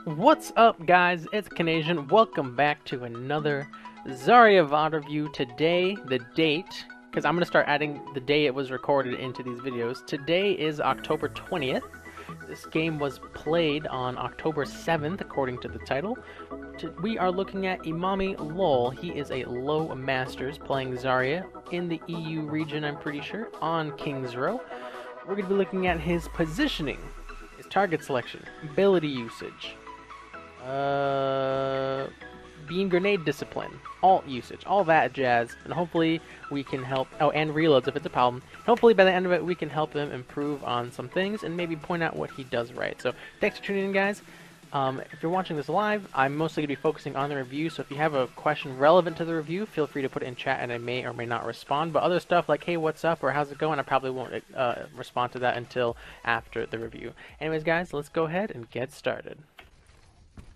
What's up, guys? It's Canadian. Welcome back to another Zarya VOD review. Today, the date, because I'm going to start adding the day it was recorded into these videos. Today is October 20th. This game was played on October 7th, according to the title. We are looking at Imami Lol. He is a low masters playing Zarya in the EU region, I'm pretty sure, on King's Row. We're going to be looking at his positioning, his target selection, ability usage, beam grenade discipline, alt usage, all that jazz, and hopefully we can help, and reloads if it's a problem. Hopefully by the end of it we can help him improve on some things and maybe point out what he does right. So thanks for tuning in, guys. If you're watching this live, I'm mostly going to be focusing on the review, so if you have a question relevant to the review, feel free to put it in chat and I may or may not respond. But other stuff like, hey, what's up, or how's it going, I probably won't respond to that until after the review. Anyways, guys, let's go ahead and get started.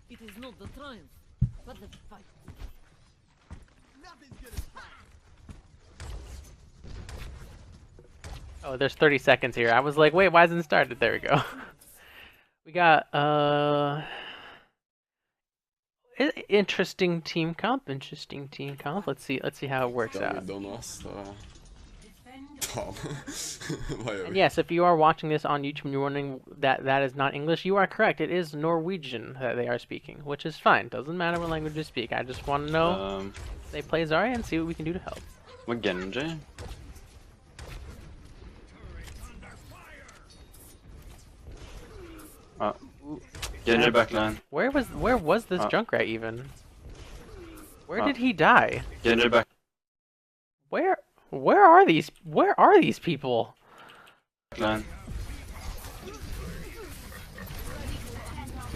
It is not the triumph, but the fight. Oh, there's 30 seconds here. I was like, wait, why hasn't it started? There we go. We got, interesting team comp. Let's see how it works out. And yes, if you are watching this on YouTube and you're wondering that that is not English, you are correct. It is Norwegian that they are speaking, which is fine. Doesn't matter what language they speak. I just want to know they play Zarya and see what we can do to help. What Genji? Genji backline. Where was this Junkrat even? Where did he die? Genji back. Where are these people? Backline.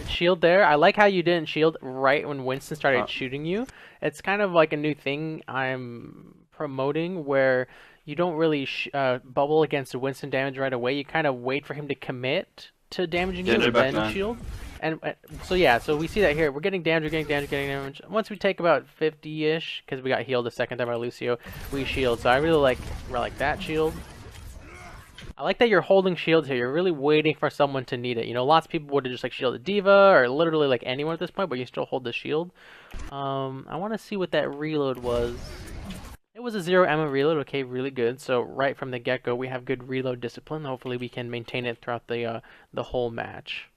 Shield there. I like how you didn't shield right when Winston started shooting you. It's kind of like a new thing I'm promoting where you don't really bubble against the Winston damage right away. You kind of wait for him to commit to damaging you and then shield. And so yeah, so we see that here. We're getting damage, getting damage. Once we take about 50-ish, because we got healed the second time by Lucio, we shield. So I really like that shield. I like that you're holding shields here. You're really waiting for someone to need it. You know, lots of people would have just like shielded D.Va or literally like anyone at this point, but you still hold the shield. I want to see what that reload was. It was a 0 ammo reload. Okay, really good. So right from the get-go, we have good reload discipline. Hopefully we can maintain it throughout the whole match.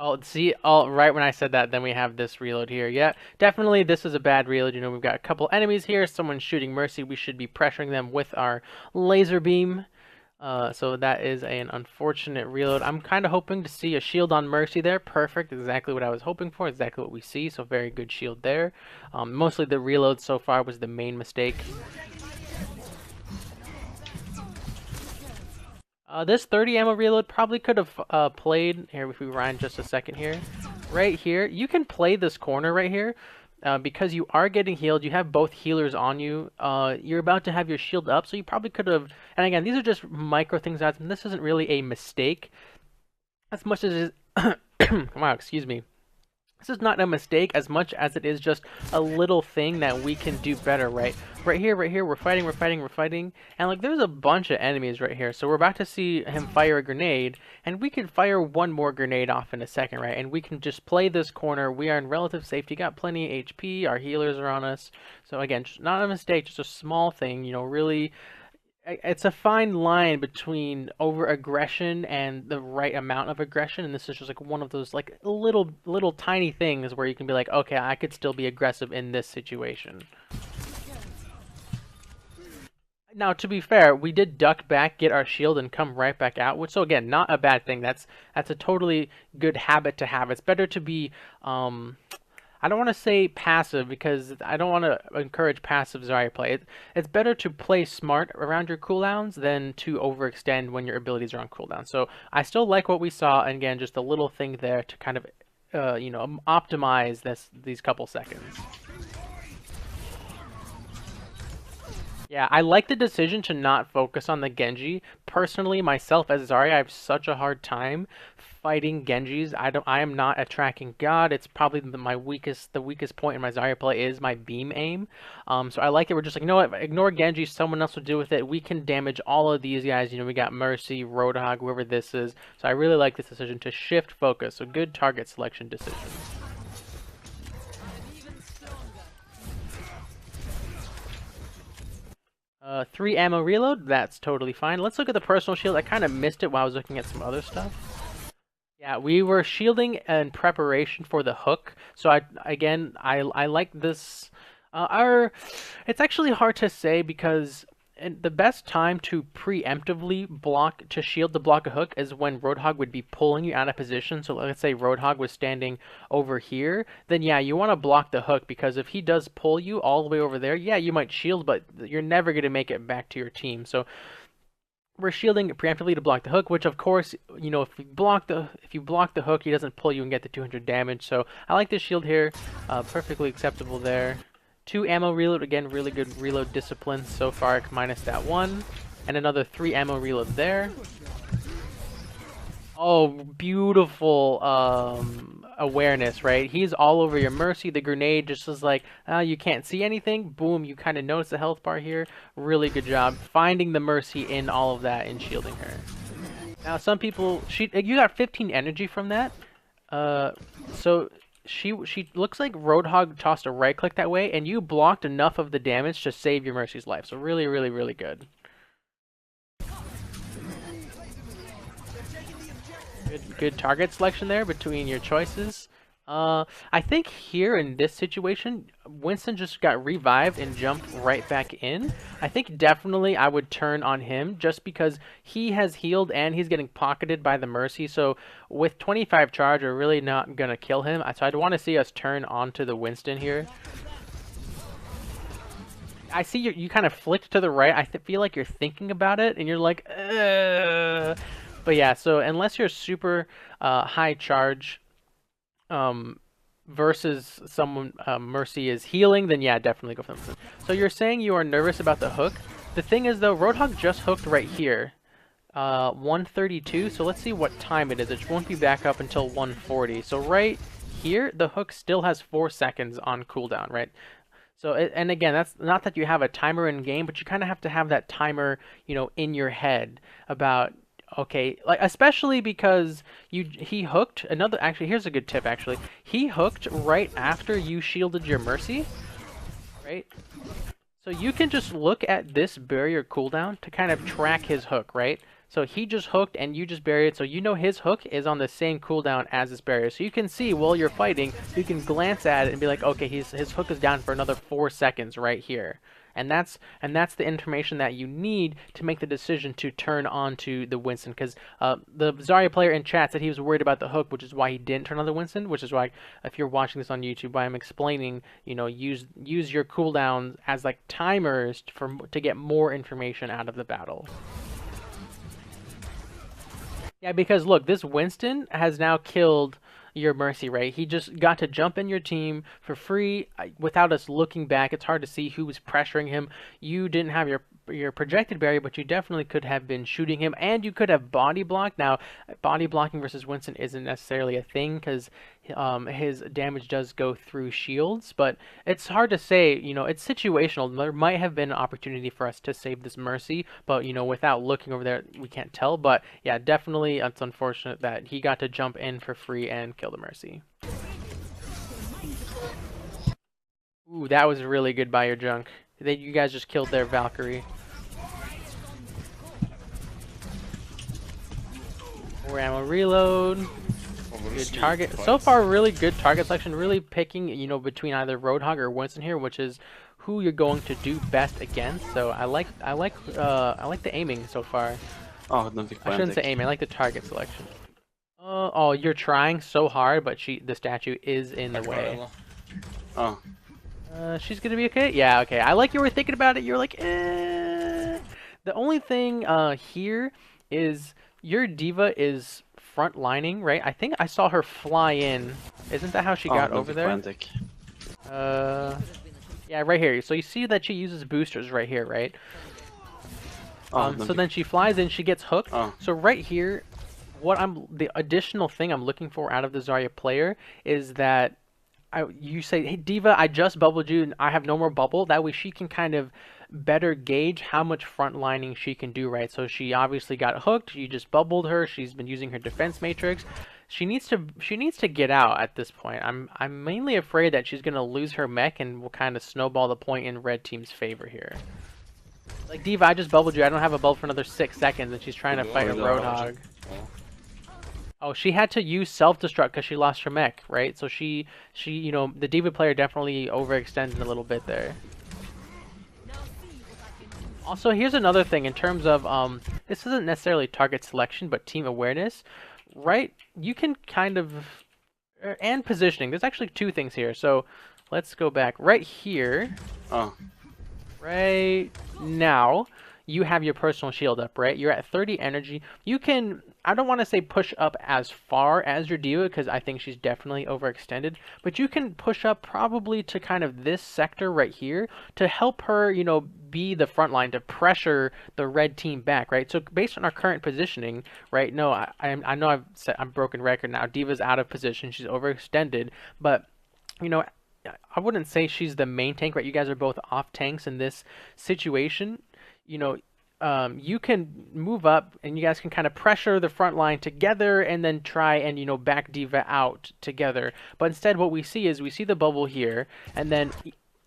Oh, see, right when I said that, then we have this reload here. Yeah, definitely this is a bad reload. You know, we've got a couple enemies here. Someone's shooting Mercy. We should be pressuring them with our laser beam. So that is an unfortunate reload. I'm kind of hoping to see a shield on Mercy there. Perfect, exactly what I was hoping for, exactly what we see. So very good shield there. Mostly the reload so far was the main mistake. This 30 ammo reload probably could have played, here if we rewind just a second here, right here, you can play this corner right here, because you are getting healed, you have both healers on you, you're about to have your shield up, so you probably could have, and again, these are just micro things, and this isn't really a mistake, as much as it is, wow, excuse me. This is not a mistake as much as it is just a little thing that we can do better, right? Right here, we're fighting, and like there's a bunch of enemies right here. So we're about to see him fire a grenade, and we can fire one more grenade off in a second, right? And we can just play this corner. We are in relative safety, got plenty of HP, our healers are on us. So again, just not a mistake, just a small thing, you know, really. It's a fine line between over-aggression and the right amount of aggression, and this is just like one of those like little tiny things where you can be like, okay, I could still be aggressive in this situation. Now, to be fair, we did duck back, get our shield, and come right back out, which, so again, not a bad thing. That's a totally good habit to have. It's better to be, I don't want to say passive because I don't want to encourage passive Zarya play. It's better to play smart around your cooldowns than to overextend when your abilities are on cooldown. So I still like what we saw, and again, just a little thing there to kind of, you know, optimize these couple seconds. Yeah, I like the decision to not focus on the Genji. Personally, myself as Zarya, I have such a hard time fighting Genjis. I am not a tracking god. It's probably the weakest point in my Zarya play is my beam aim. So I like it. We're just like, you know what? Ignore Genji. Someone else will deal with it. We can damage all of these guys. You know, we got Mercy, Roadhog, whoever this is. So I really like this decision to shift focus. So good target selection decision. Three ammo reload. That's totally fine. Let's look at the personal shield. I kind of missed it while I was looking at some other stuff. Yeah, we were shielding in preparation for the hook. So I like this. It's actually hard to say because the best time to preemptively shield to block a hook is when Roadhog would be pulling you out of position. So let's say Roadhog was standing over here, then yeah, you want to block the hook because if he does pull you all the way over there, yeah, you might shield, but you're never going to make it back to your team. So we're shielding preemptively to block the hook, which of course, you know, if you block the hook, he doesn't pull you and get the 200 damage. So I like this shield here, perfectly acceptable there. 2 ammo reload, again, really good reload discipline so far, minus that 1, and another 3 ammo reload there. Oh, beautiful awareness, right? He's all over your Mercy. The grenade just is like, you can't see anything. Boom, you kind of notice the health bar here. Really good job finding the Mercy in all of that and shielding her. Now, some people, you got 15 energy from that. So she looks like Roadhog tossed a right click that way, and you blocked enough of the damage to save your Mercy's life. So really, really, really good. Good target selection there between your choices. I think here in this situation, Winston just got revived and jumped right back in. I think definitely I would turn on him just because he has healed and he's getting pocketed by the Mercy. So with 25 charge, we're really not going to kill him. So I'd want to see us turn onto the Winston here. I see you kind of flicked to the right. I feel like you're thinking about it and you're like, ugh. But yeah, so unless you're super high charge versus someone Mercy is healing, then yeah, definitely go for them. So you're saying you are nervous about the hook. The thing is though, Roadhog just hooked right here. 132, so let's see what time it is. It won't be back up until 140. So right here, the hook still has 4 seconds on cooldown, right? So, and again, that's not that you have a timer in game, but you kind of have to have that timer, you know, in your head about, okay, like especially because he hooked actually here's a good tip actually. He hooked right after you shielded your Mercy, right? So you can just look at this barrier cooldown to kind of track his hook, right? So he just hooked and you just buried, so you know his hook is on the same cooldown as this barrier. So you can see while you're fighting, you can glance at it and be like, okay, his hook is down for another 4 seconds right here. And that's the information that you need to make the decision to turn on to the Winston. Because the Zarya player in chat said he was worried about the hook, which is why he didn't turn on the Winston. Which is why, if you're watching this on YouTube, why I'm explaining, you know, use your cooldowns as like timers to get more information out of the battle. Yeah, because look, this Winston has now killed your Mercy, right? He just got to jump in your team for free without us looking back. It's hard to see who was pressuring him. You didn't have your projected barrier, but you definitely could have been shooting him, and you could have body blocked. Now, body blocking versus Winston isn't necessarily a thing because his damage does go through shields, but it's hard to say. You know, it's situational. There might have been an opportunity for us to save this Mercy, but you know, without looking over there, we can't tell. But yeah, definitely, it's unfortunate that he got to jump in for free and kill the Mercy. Ooh, that was really good by your junk. You guys just killed their Valkyrie. 4 ammo reload. Good target. So far, really good target selection. Really picking, you know, between either Roadhog or Winston here, which is who you're going to do best against. So I like the aiming so far. Oh, I shouldn't say aiming. I like the target selection. Oh, you're trying so hard, but the statue is in the way. Oh. She's gonna be okay? Yeah, okay. I like you were thinking about it. You're like, eh. The only thing here is your diva is front lining, right? I think I saw her fly in. Isn't that how she got over there? Yeah, right here. So you see that she uses boosters right here, right? So then she flies in, she gets hooked. So right here, the additional thing I'm looking for out of the Zarya player is that you say, hey Diva, I just bubbled you and I have no more bubble. That way she can kind of better gauge how much frontlining she can do, right? So she obviously got hooked. You just bubbled her. She's been using her defense matrix. She needs to get out at this point. I'm mainly afraid that she's gonna lose her mech and will kind of snowball the point in red team's favor here. Like Diva, I just bubbled you. I don't have a bubble for another 6 seconds, and she's trying to fight a Roadhog. Oh, she had to use self-destruct because she lost her mech, right? So you know, the Diva player definitely overextended a little bit there. Also, here's another thing in terms of, this isn't necessarily target selection, but team awareness, right? You can kind of, and positioning. There's actually 2 things here. So let's go back right here. Oh. Right now, you have your personal shield up, right? You're at 30 energy. You can, I don't want to say push up as far as your Diva because I think she's definitely overextended, but you can push up probably to kind of this sector right here to help her, you know, be the front line to pressure the red team back, right? So based on our current positioning, right? No, I know I'm broken record now. Diva's out of position. She's overextended, but you know, I wouldn't say she's the main tank, right? You guys are both off tanks in this situation. You know, you can move up and you guys can kind of pressure the front line together and then try and, you know, back Diva out together. But instead what we see is we see the bubble here and then...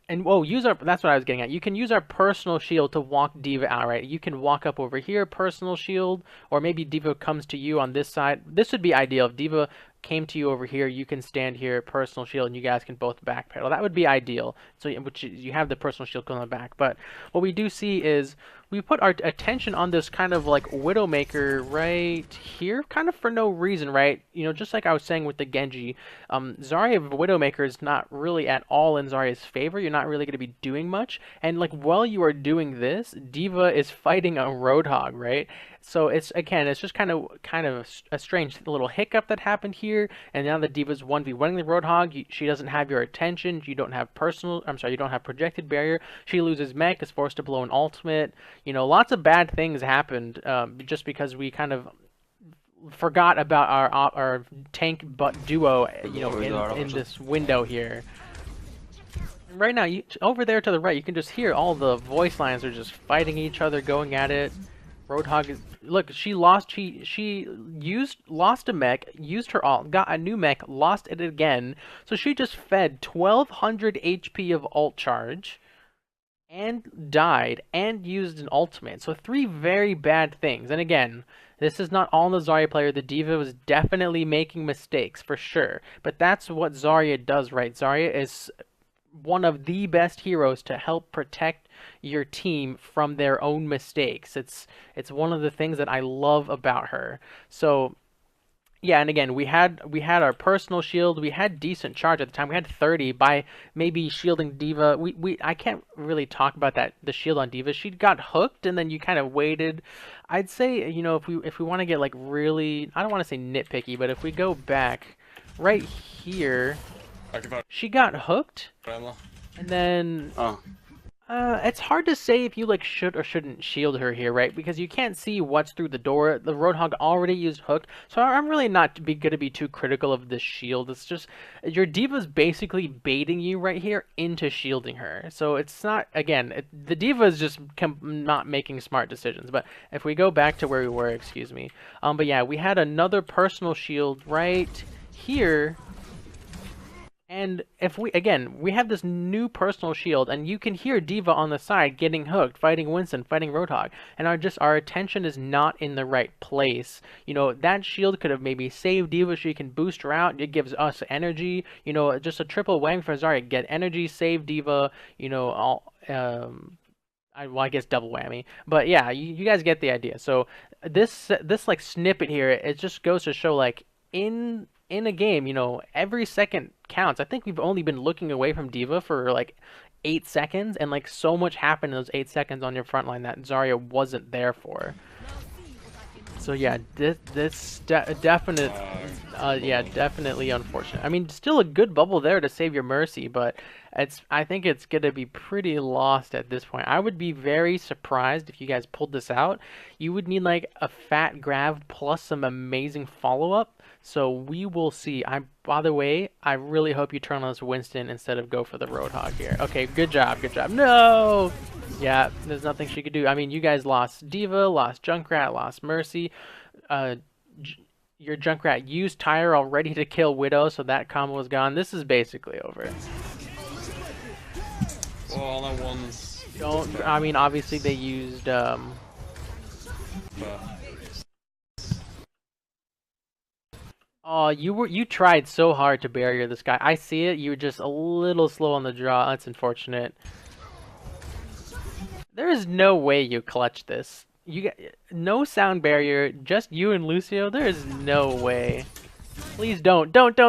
And whoa, that's what I was getting at. You can use our personal shield to walk Diva out, right? You can walk up over here, personal shield, or maybe Diva comes to you on this side. This would be ideal. If Diva came to you over here, you can stand here, personal shield, and you guys can both backpedal. That would be ideal. So, which you have the personal shield going back. But what we do see is we put our attention on this kind of like Widowmaker right here, kind of for no reason, right? You know, just like I was saying with the Genji, Zarya Widowmaker is not really at all in Zarya's favor. You're not really going to be doing much. And like while you are doing this, Diva is fighting a Roadhog, right? So it's just kind of a strange little hiccup that happened here, and now the Diva's 1v1ing the Roadhog. She doesn't have your attention. You don't have you don't have projected barrier. She loses mech, is forced to blow an ultimate. You know, lots of bad things happened just because we kind of forgot about our tank butt duo. You know, in this window here. And right now, over there to the right, you can just hear all the voice lines are just fighting each other, going at it. Roadhog is, look, she lost a mech, used her ult, got a new mech, lost it again. So she just fed 1200 HP of ult charge and died and used an ultimate. So 3 very bad things. And again, this is not all on the Zarya player. The Diva was definitely making mistakes for sure. But that's what Zarya does, right? Zarya is one of the best heroes to help protect your team from their own mistakes. It's one of the things that I love about her. So yeah, and again, we had our personal shield. We had decent charge at the time. We had 30 by maybe shielding Diva. I can't really talk about the shield on Diva. She got hooked and then you kind of waited. I'd say, you know, if we want to get like really, I don't want to say nitpicky, but if we go back right here, she got hooked, and then it's hard to say if you like should or shouldn't shield her here, right? Because you can't see what's through the door. The Roadhog already used hooked, so I'm really not gonna be too critical of this shield. It's just your Diva's basically baiting you right here into shielding her. So it's not, again, the Diva is just not making smart decisions. But if we go back to where we were, excuse me, but yeah, we had another personal shield right here. And if we have this new personal shield, and you can hear Diva on the side getting hooked, fighting Winston, fighting Roadhog, and our attention is not in the right place. You know, that shield could have maybe saved Diva so you can boost her out. It gives us energy. You know, just a triple whammy for Zarya. Get energy, save Diva. You know, all I guess double whammy. But yeah, you guys get the idea. So this like snippet here, it just goes to show like in a game, you know, every second counts. I think we've only been looking away from Diva for like 8 seconds, and like so much happened in those 8 seconds on your front line that Zarya wasn't there for. So yeah, yeah, definitely unfortunate. I mean, still a good bubble there to save your Mercy, but I think it's gonna be pretty lost at this point. I would be very surprised if you guys pulled this out. You would need like a fat grab plus some amazing follow-up. So we will see. By the way, I really hope you turn on this Winston instead of go for the Roadhog here. Okay, good job, good job. No! Yeah, there's nothing she could do. I mean, you guys lost Diva, lost Junkrat, lost Mercy. Uh, your Junkrat used Tyre already to kill Widow, so that combo is gone. This is basically over. Well, all that one's... Don't. I mean, obviously they used. Oh, you tried so hard to barrier this guy. I see it. You were just a little slow on the draw. That's unfortunate. There is no way you clutch this. You got no sound barrier, just you and Lucio. There is no way. Please don't. Don't.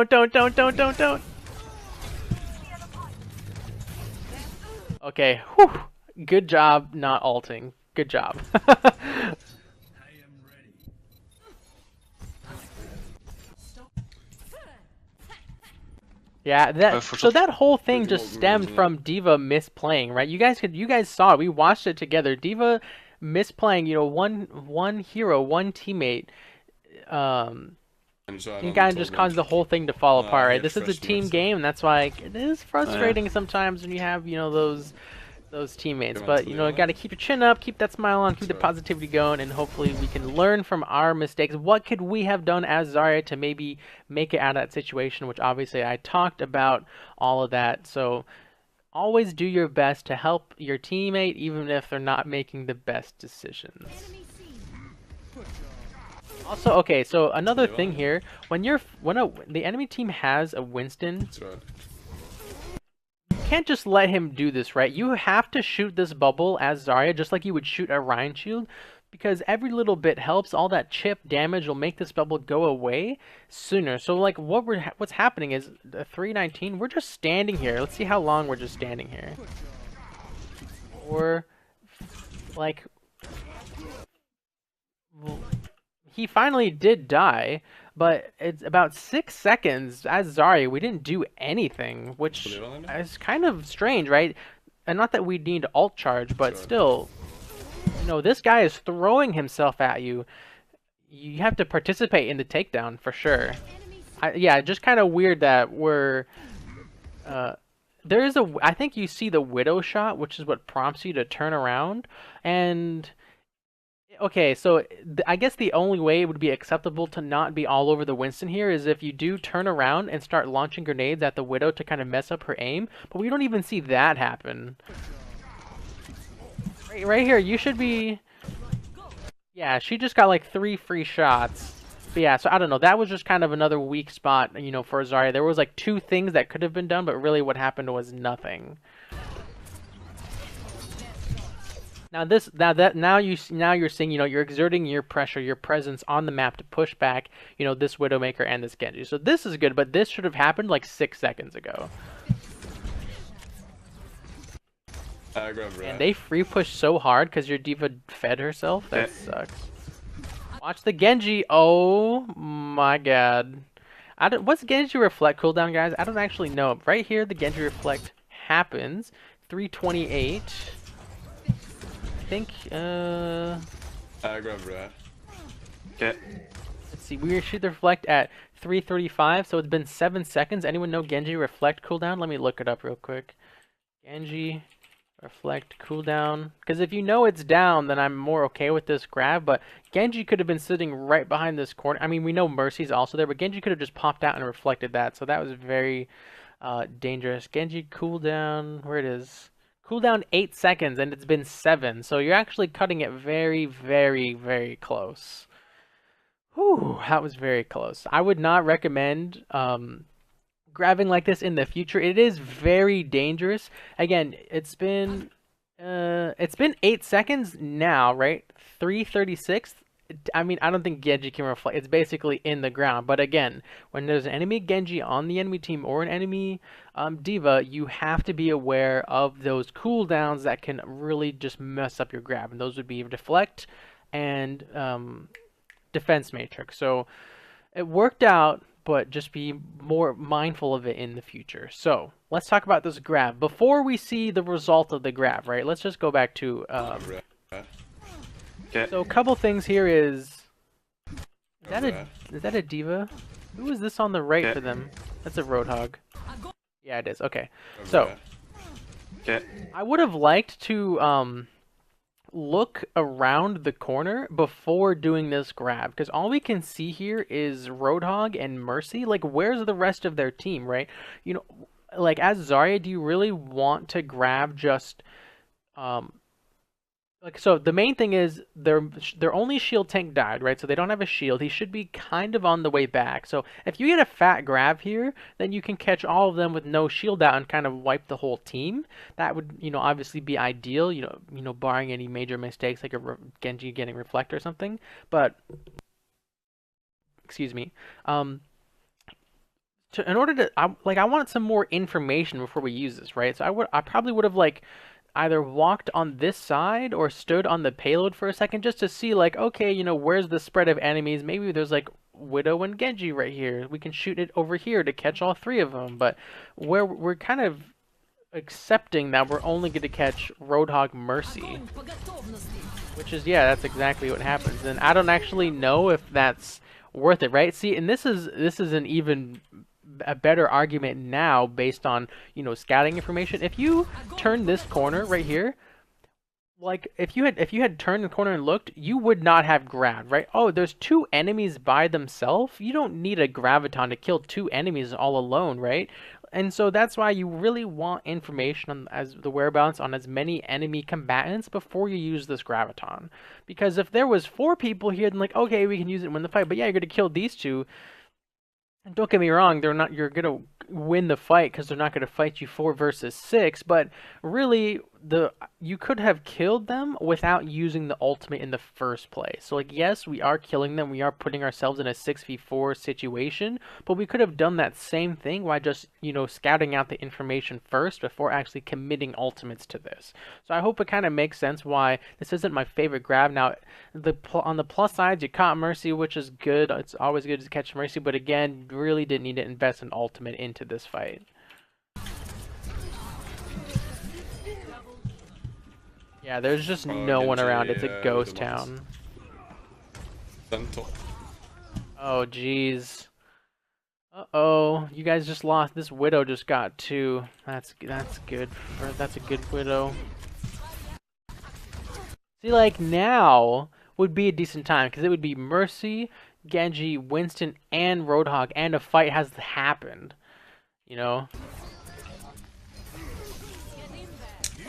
Okay. Whew. Good job not ulting. Good job. Yeah, so that whole thing just stemmed from D.Va misplaying, right? You guys saw it. We watched it together. D.Va misplaying, you know, one hero, one teammate, and kind of just caused the whole thing to fall apart, right? This is a team game, and that's why it is frustrating sometimes when you have, you know, those teammates. But, you know, you got to keep your chin up, keep that smile on, keep the positivity going, and hopefully we can learn from our mistakes. What could we have done as Zarya to maybe make it out of that situation, which obviously I talked about all of that. So always do your best to help your teammate, even if they're not making the best decisions. Also, okay, so another thing here, when the enemy team has a Winston, can't just let him do this, right? You have to shoot this bubble as Zarya just like you would shoot a Ryan shield, because every little bit helps. All that chip damage will make this bubble go away sooner. So like what's happening is the 319, we're just standing here. Let's see how long we're just standing here. Or like he finally did die, but it's about 6 seconds as Zarya. We didn't do anything, which is kind of strange, right? And not that we need alt charge, but still, you know, this guy is throwing himself at you. You have to participate in the takedown for sure. Yeah, just kind of weird that we're... I think you see the Widow shot, which is what prompts you to turn around, and... Okay, so I guess the only way it would be acceptable to not be all over the Winston here is if you do turn around and start launching grenades at the Widow to kind of mess up her aim, but we don't even see that happen. Right here, you should be... Yeah, she just got like 3 free shots. But yeah, so I don't know, that was just kind of another weak spot, you know, for Zarya. There was like 2 things that could have been done, but really what happened was nothing. Now you're seeing, you know, you're exerting your pressure, your presence on the map to push back, you know, this Widowmaker and this Genji. So this is good, but this should have happened like 6 seconds ago. And they free push so hard because your D.Va fed herself. That sucks. Watch the Genji. Oh my god. What's Genji reflect cooldown, guys? I don't actually know. Right here, the Genji reflect happens. 328. I think, I grab red. Okay. Let's see, we shoot the reflect at 335, so it's been 7 seconds. Anyone know Genji reflect cooldown? Let me look it up real quick. Genji reflect cooldown. Because if you know it's down, then I'm more okay with this grab, but Genji could have been sitting right behind this corner. I mean, we know Mercy's also there, but Genji could have just popped out and reflected that, so that was very dangerous. Genji cooldown, where it is. Cooldown 8 seconds, and it's been 7, so you're actually cutting it very, very, very close. Whew, that was very close. I would not recommend grabbing like this in the future. It is very dangerous. Again, it's been 8 seconds now, right? 336. I mean, I don't think Genji can reflect. It's basically in the ground. But again, when there's an enemy Genji on the enemy team or an enemy D.Va, you have to be aware of those cooldowns that can really just mess up your grab. And those would be deflect and defense matrix. So it worked out, but just be more mindful of it in the future. So let's talk about this grab. Before we see the result of the grab, right? Let's just go back to... Okay. So a couple things here is that a diva? Who is this on the right for them? That's a roadhog. Yeah, it is. Okay. So I would have liked to look around the corner before doing this grab, because all we can see here is roadhog and Mercy. Like, where's the rest of their team, right? You know, like as Zarya, do you really want to grab just like, so the main thing is their only shield tank died, right? So they don't have a shield. He should be kind of on the way back. So if you get a fat grab here, then you can catch all of them with no shield out and kind of wipe the whole team. That would, you know, obviously be ideal, you know, barring any major mistakes like a Genji getting reflect or something. But excuse me. In order to, I wanted some more information before we use this, right? So I probably would have like either walked on this side or stood on the payload for a second just to see, like, okay, you know, where's the spread of enemies? Maybe there's like Widow and Genji right here. We can shoot it over here to catch all three of them. But we're kind of accepting that we're only going to catch Roadhog Mercy, which is, yeah, that's exactly what happens. And I don't actually know if that's worth it, right? See, and this is an even a better argument now based on, you know, scouting information. If you turn this corner right here, like if you had turned the corner and looked, you would not have grabbed, right? Oh, there's two enemies by themselves. You don't need a graviton to kill two enemies all alone, right? And so that's why you really want information on as the whereabouts on as many enemy combatants before you use this graviton. Because if there was 4 people here, then like, okay, we can use it and win the fight. But yeah, you're gonna kill these two. And don't get me wrong, you're gonna win the fight because they're not gonna fight you 4 versus 6. But really, you could have killed them without using the ultimate in the first place. So like, yes, we are killing them. We are putting ourselves in a 6v4 situation, but we could have done that same thing by just, you know, scouting out the information first before actually committing ultimates to this. So I hope it kind of makes sense why this isn't my favorite grab. Now, on the plus side, you caught Mercy, which is good. It's always good to catch Mercy, but again, you really didn't need to invest an ultimate into this fight. Yeah, there's just no one around. It's a ghost town. Oh, jeez. Uh-oh. You guys just lost. This Widow just got 2. That's good. That's a good Widow. See, like, now would be a decent time, because it would be Mercy, Genji, Winston, and Roadhog, and a fight has happened. You know?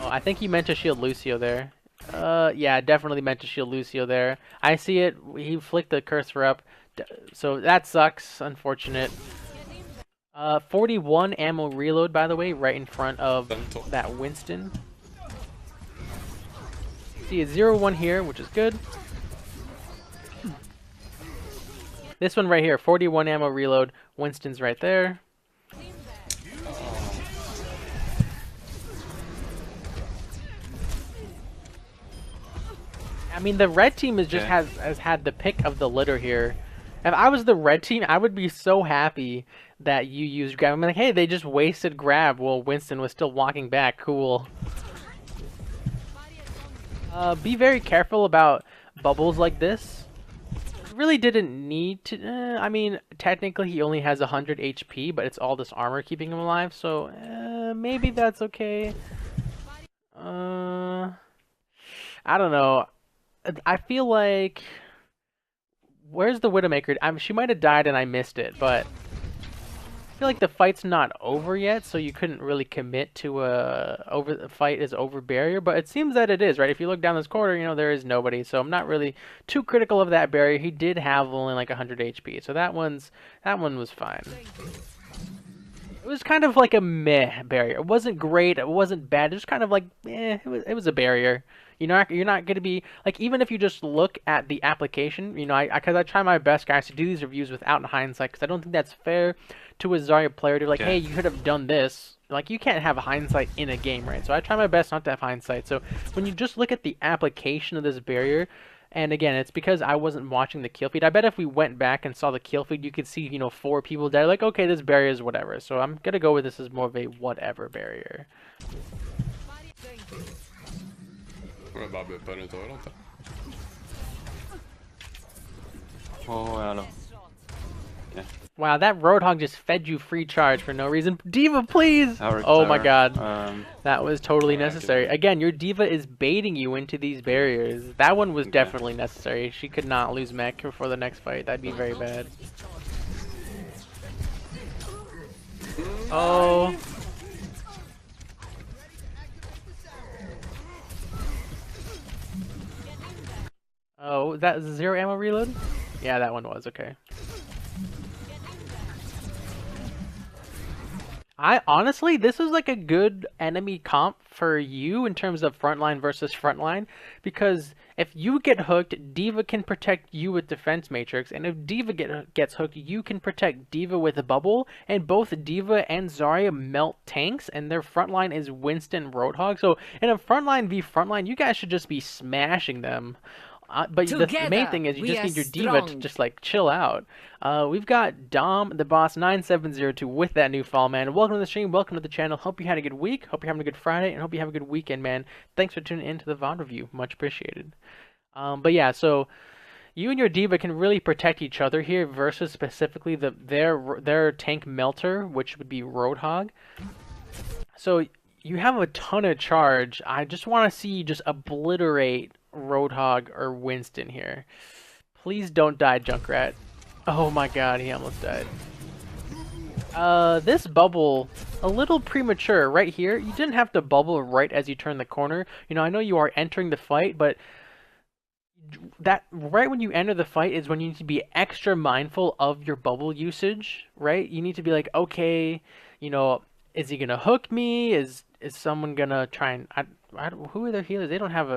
Oh, I think he meant to shield Lucio there. Yeah, definitely meant to shield Lucio there. I see it. He flicked the cursor up. So that sucks. Unfortunate. 41 ammo reload, by the way, right in front of that Winston. See a 0-1 here, which is good. This one right here, 41 ammo reload. Winston's right there. I mean, the red team is just has had the pick of the litter here. If I was the red team, I would be so happy that you used grab. I'm like, hey, they just wasted grab while Winston was still walking back. Cool. Be very careful about bubbles like this. Really didn't need to. I mean, technically he only has 100 HP, but it's all this armor keeping him alive. So maybe that's okay. I don't know. I feel like, where's the Widowmaker? She might have died and I missed it, but I feel like the fight's not over yet, so you couldn't really commit to the fight is over barrier, but it seems that it is, right? If you look down this corner, you know, there is nobody, so I'm not really too critical of that barrier. He did have only like 100 HP, so that one was fine. It was kind of like a meh barrier. It wasn't great, it wasn't bad, it was kind of like, it was a barrier. You're not going to be, like, even if you just look at the application, you know, because I try my best, guys, to do these reviews without hindsight, because I don't think that's fair to a Zarya player to be like, hey, you could have done this. Like, you can't have hindsight in a game, right? So I try my best not to have hindsight. So when you just look at the application of this barrier, And again, it's because I wasn't watching the kill feed. I bet if we went back and saw the kill feed, you could see, 4 people dead. Like, okay, this barrier is whatever. So I'm gonna go with this as more of a whatever barrier. Kommer bara bli på den inte inte. Oh, hello. Yeah. Wow, that Roadhog just fed you free charge for no reason. D.Va, please! Eric Oh my Zarya. god. That was totally necessary. Again, your D.Va is baiting you into these barriers. That one was definitely necessary. She could not lose mech before the next fight. That'd be very bad. Oh. Oh, was that 0 ammo reload? Yeah, that one was, okay. Honestly, this is like a good enemy comp for you in terms of frontline versus frontline, because if you get hooked, D.Va can protect you with Defense Matrix, and if D.Va gets hooked, you can protect D.Va with a bubble, and both D.Va and Zarya melt tanks, and their frontline is Winston Roadhog. So in a frontline v frontline, you guys should just be smashing them. But the main thing is you just need your D.Va to just like chill out. We've got Dom, the boss 9702 with that new fall, man. Welcome to the stream, welcome to the channel. Hope you had a good week, hope you're having a good Friday, and hope you have a good weekend, man. Thanks for tuning in to the VOD review, much appreciated. But yeah, so you and your D.Va can really protect each other here versus specifically their tank melter, which would be Roadhog. So you have a ton of charge. I just want to see you just obliterate Roadhog or Winston here. Please don't die, Junkrat. Oh my god, he almost died. This bubble, a little premature right here. You didn't have to bubble right as you turn the corner. I know you are entering the fight, but that right when you enter the fight is when you need to be extra mindful of your bubble usage, right? You need to be like, okay, is he gonna hook me? Is someone gonna try and who are their healers? They don't have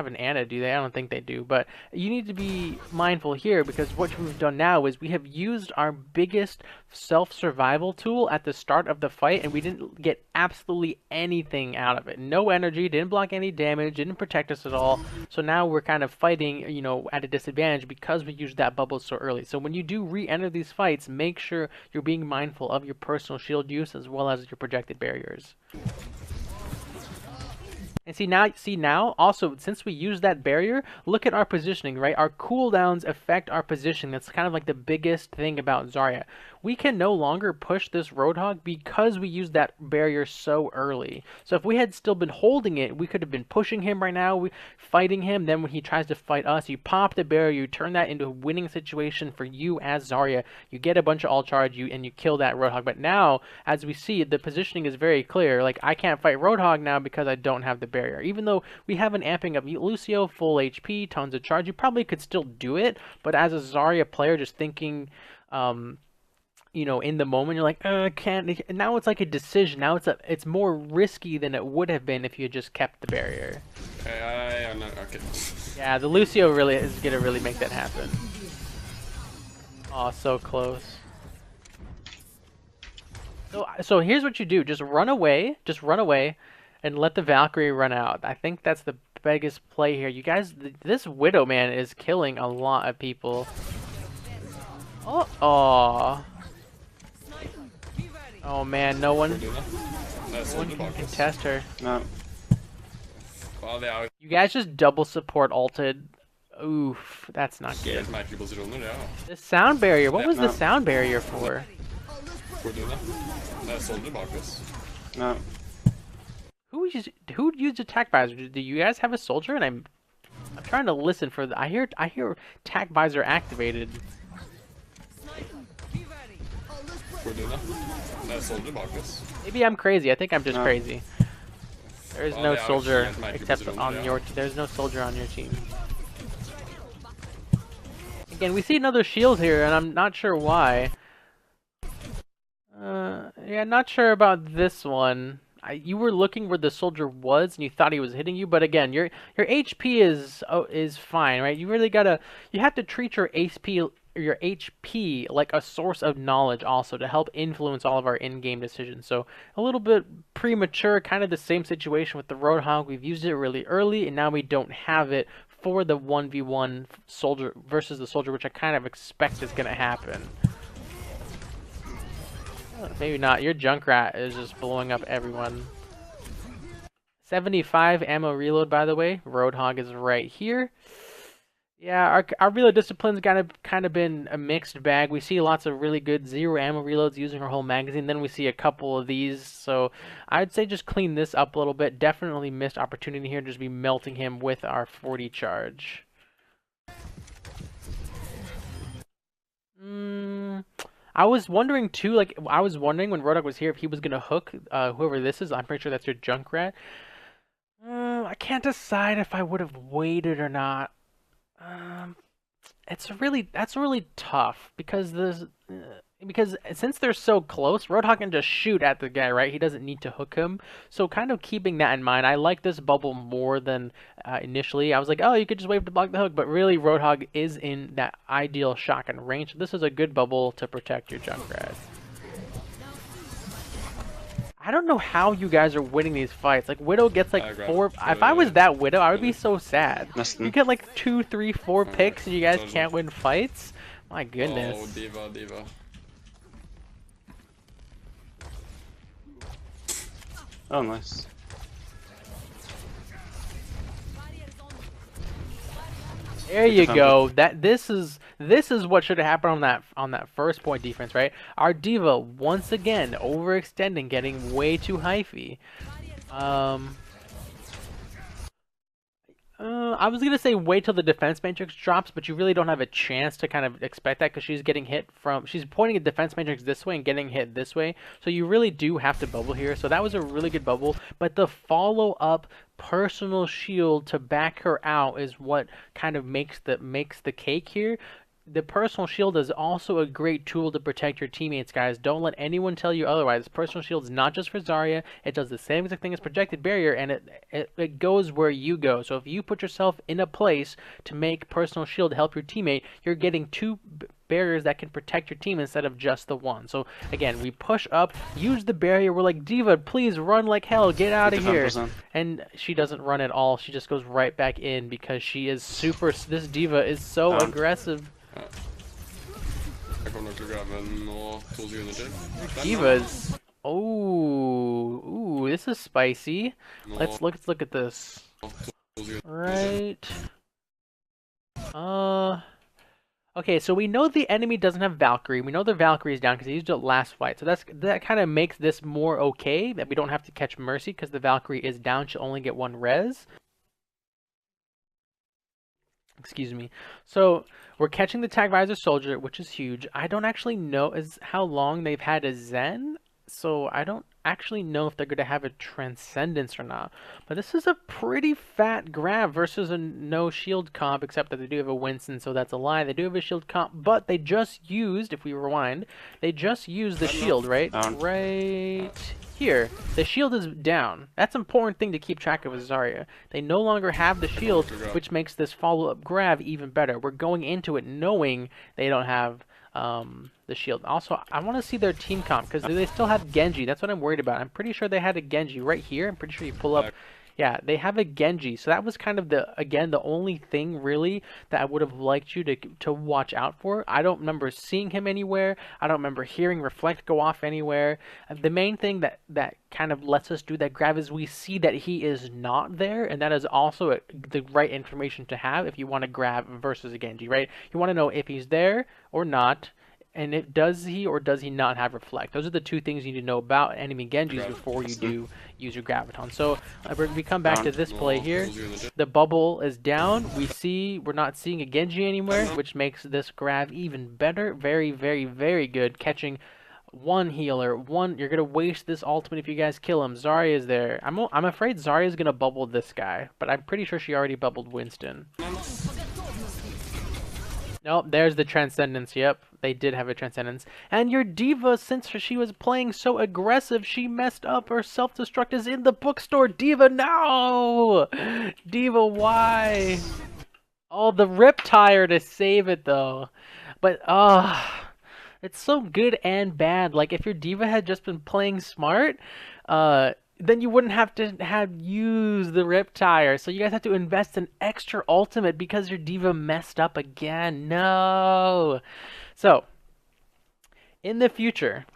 an Ana, do they? I don't think they do. But you need to be mindful here, because what we've done now is we have used our biggest self-survival tool at the start of the fight, and we didn't get absolutely anything out of it. No energy, didn't block any damage, didn't protect us at all. So now we're kind of fighting, at a disadvantage because we used that bubble so early. So when you do re-enter these fights, make sure you're being mindful of your personal shield use as well as your projected barriers. And see now, also, since we use that barrier, look at our positioning, right? Our cooldowns affect our position. That's kind of like the biggest thing about Zarya. We can no longer push this Roadhog because we used that barrier so early. So if we had still been holding it, we could have been pushing him right now, fighting him. Then when he tries to fight us, you pop the barrier, you turn that into a winning situation for you as Zarya. You get a bunch of all charge, and you kill that Roadhog. But now, as we see, the positioning is very clear. Like, I can't fight Roadhog now because I don't have the barrier. Even though we have an amping of Lucio, full HP, tons of charge, you probably could still do it. But as a Zarya player, just thinking, in the moment, you're like, I can't. And now it's like a decision. Now it's more risky than it would have been if you had just kept the barrier. Okay. Yeah, the Lucio really is gonna really make that happen. Oh, so close. So here's what you do: just run away, and let the Valkyrie run out. I think that's the biggest play here. You guys, this Widow, man, is killing a lot of people. Oh man, no one can contest her. No. You guys just double support ulted. Oof, that's not good. The sound barrier, what was the sound barrier for? No. Who used attack visor? Do you guys have a soldier? And I'm trying to listen for the. I hear attack visor activated. Maybe I'm crazy. I think I'm just crazy. There is no soldier except on your. There's no soldier on your team. Again, we see another shield here, and I'm not sure why. Yeah, not sure about this one. You were looking where the soldier was, and you thought he was hitting you, but again, your HP is fine, right? You really gotta. You have to treat your HP like a source of knowledge also to help influence all of our in-game decisions. So a little bit premature, kind of the same situation with the Roadhog. We've used it really early, and now we don't have it for the 1v1 soldier versus the soldier, which I kind of expect is gonna happen. Maybe not. Your Junkrat is just blowing up everyone. 75 ammo reload, by the way. Roadhog is right here. Yeah, our reload discipline's kind of been a mixed bag. We see lots of really good 0 ammo reloads using our whole magazine. Then we see a couple of these. So I'd say just clean this up a little bit. Definitely missed opportunity here. Just be melting him with our 40 charge. I was wondering too, like, I was wondering when Roadhog was here if he was gonna hook whoever this is. I'm pretty sure that's your Junkrat. I can't decide if I would have waited or not. That's really tough because because since they're so close, Roadhog can just shoot at the guy, right? He doesn't need to hook him. So kind of keeping that in mind, I like this bubble more than initially. I was like, oh, you could just wait to block the hook, but really Roadhog is in that ideal shotgun range. This is a good bubble to protect your Junkrat. I don't know how you guys are winning these fights. Like, Widow gets like 4... If I was that Widow, I would be so sad. You get like 2, 3, 4 picks and you guys can't win fights? My goodness. Oh, diva. Oh, nice. There you go. This is what should have happened on that first point defense, right? Our diva once again overextending, getting way too hyphy. I was gonna say wait till the defense matrix drops, but you really don't have a chance to kind of expect that because she's getting hit from she's pointing a defense matrix this way and getting hit this way. So you really do have to bubble here. So that was a really good bubble, but the follow up personal shield to back her out is what kind of makes the cake here. The personal shield is also a great tool to protect your teammates, guys. Don't let anyone tell you otherwise. Personal shield is not just for Zarya. It does the same exact thing as protected barrier, and it goes where you go. So if you put yourself in a place to make personal shield help your teammate, you're getting 2 barriers that can protect your team instead of just the one. So again, we push up, use the barrier. We're like, Diva, please run like hell. Get out of here. And she doesn't run at all. She just goes right back in because she is super... This Diva is so aggressive. Jeg kommer nok til å grave nå 2 sekunder til. Divas. Oh, this is spicy. Let's look at this. Right. Okay, so we know the enemy doesn't have Valkyrie. We know the Valkyrie is down because he used it last fight. So that kind of makes this more okay, that we don't have to catch Mercy because the Valkyrie is down. She'll only get 1 res. Excuse me. So we're catching the Tag Visor Soldier, which is huge. I don't actually know how long they've had a Zen, so I don't actually know if they're going to have a Transcendence or not. But this is a pretty fat grab versus a no shield comp, except that they do have a Winston, so that's a lie. They do have a shield comp, but they just used, if we rewind, they just used the shield, right? Right here. The shield is down. That's an important thing to keep track of with Zarya. They no longer have the shield, which makes this follow-up grab even better. We're going into it knowing they don't have the shield. Also, I want to see their team comp because they still have Genji. That's what I'm worried about. I'm pretty sure they had a Genji right here. I'm pretty sure you pull up. Yeah, they have a Genji. So that was kind of the only thing really that I would have liked you to watch out for. I don't remember seeing him anywhere. I don't remember hearing Reflect go off anywhere. The main thing that kind of lets us do that grab is we see that he is not there, and that is also the right information to have if you want to grab versus a Genji, right? You want to know if he's there or not. And does he or does he not have Reflect? Those are the 2 things you need to know about enemy Genjis before you do use your Graviton. So we come back to this play here. The bubble is down. We're not seeing a Genji anywhere, which makes this grab even better. Very, very, very good. Catching 1 healer. You're gonna waste this ultimate if you guys kill him. Zarya is there. I'm afraid Zarya is gonna bubble this guy, but I'm pretty sure she already bubbled Winston. Nope, there's the Transcendence. Yep, they did have a Transcendence. And your Diva, since she was playing so aggressive, she messed up. Her self-destruct is in the bookstore. Diva, no! Diva, why? Oh, the Riptire to save it, though. But, it's so good and bad. Like, if your Diva had just been playing smart, then you wouldn't have to have used the Riptire. So you guys have to invest an extra ultimate because your diva messed up again. No. So in the future,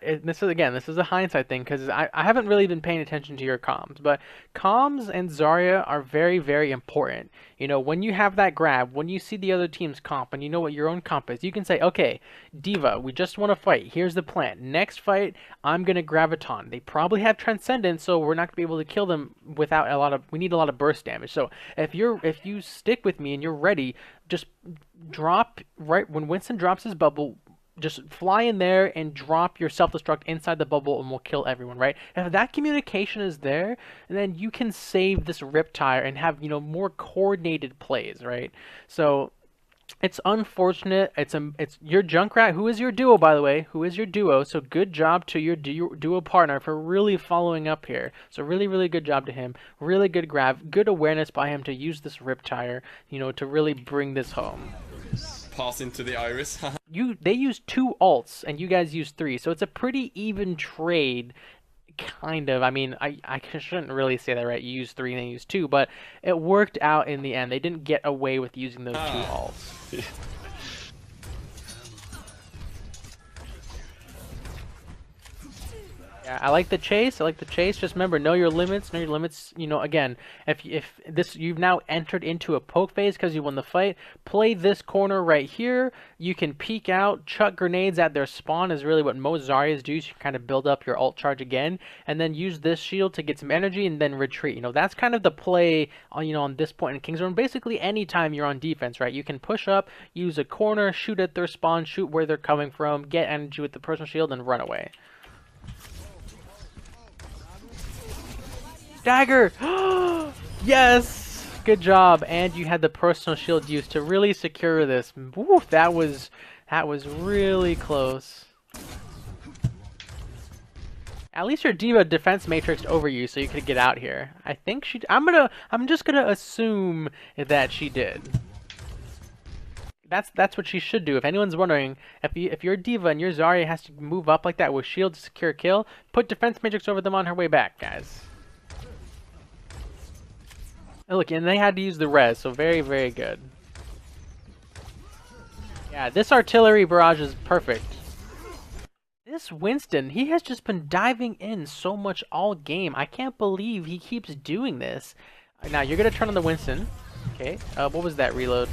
this is a hindsight thing because I haven't really been paying attention to your comms, but comms and Zarya are very, very important. You know, when you have that grab, when you see the other team's comp and you know what your own comp is, you can say, okay, Diva, we just want to fight. Here's the plan. Next fight, I'm going to Graviton. They probably have Transcendence, so we're not going to be able to kill them without a lot of, we need a lot of burst damage. So if you stick with me and you're ready, just drop, right when Winston drops his bubble, just fly in there and drop your self-destruct inside the bubble and we'll kill everyone, right? If that communication is there, then you can save this Riptire and have, you know, more coordinated plays, right? So it's unfortunate. It's your Junkrat, who is your duo, by the way, who is your duo. So good job to your duo partner for really following up here. So really, really good job to him. Really good grab, good awareness by him to use this Riptire, you know, to really bring this home. Pass into the iris. They use 2 ults and you guys use 3, so it's a pretty even trade, kind of. I mean, I shouldn't really say that, right? You use 3 and they use 2, but it worked out in the end. They didn't get away with using those 2 ults. Yeah, I like the chase. I like the chase. Just remember, know your limits. Know your limits. You know, again, if you've now entered into a poke phase because you won the fight, play this corner right here. You can peek out, chuck grenades at their spawn is really what most Zaryas do. So you kind of build up your ult charge again, and then use this shield to get some energy and then retreat. You know, that's kind of the play on, you know, on this point in King's Row. Basically, anytime you're on defense, right? You can push up, use a corner, shoot at their spawn, shoot where they're coming from, get energy with the personal shield, and run away. Dagger! Yes! Good job. And you had the personal shield used to really secure this. Woo, that was really close. At least your diva defense matrixed over you so you could get out here. I think she I'm just gonna assume that she did. That's what she should do. If anyone's wondering, if your diva and your Zarya has to move up like that with shield to secure a kill, put defense matrix over them on her way back, guys. And look, and they had to use the res, so very, very good. Yeah, this artillery barrage is perfect. This Winston, he has just been diving in so much all game. I can't believe he keeps doing this. Now, you're going to turn on the Winston. Okay, what was that reload?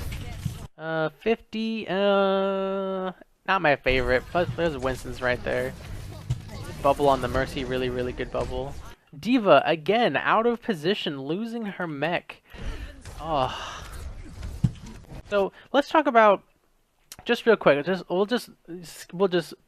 50, not my favorite. Plus, there's Winston's right there. Bubble on the Mercy, really, really good bubble. Diva, again, out of position, losing her mech. Oh. So, let's talk about, just real quick, we'll just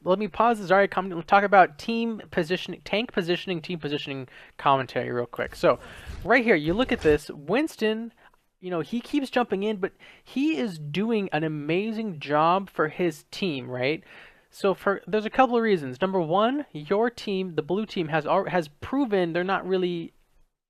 let me pause the Zarya comment. We'll talk about team positioning, tank positioning, team positioning commentary real quick. So, right here, you look at this, Winston, you know, he keeps jumping in, but he is doing an amazing job for his team, right? So there's a couple of reasons. Number one, your team, the blue team, has proven they're not really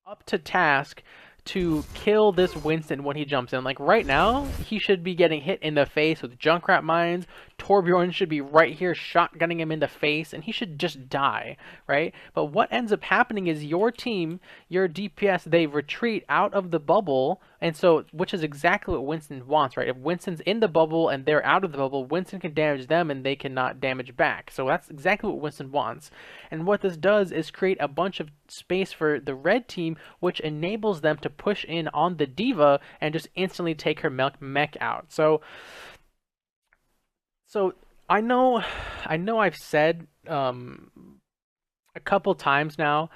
up to task to kill this Winston when he jumps in. Like right now, he should be getting hit in the face with Junkrat mines. Torbjorn should be right here shotgunning him in the face, and he should just die, right? But what ends up happening is your team, your DPS, they retreat out of the bubble, and so, which is exactly what Winston wants, right? If Winston's in the bubble and they're out of the bubble, Winston can damage them and they cannot damage back. So that's exactly what Winston wants. And what this does is create a bunch of space for the red team, which enables them to push in on the diva and just instantly take her mech out. So I know I've said a couple times now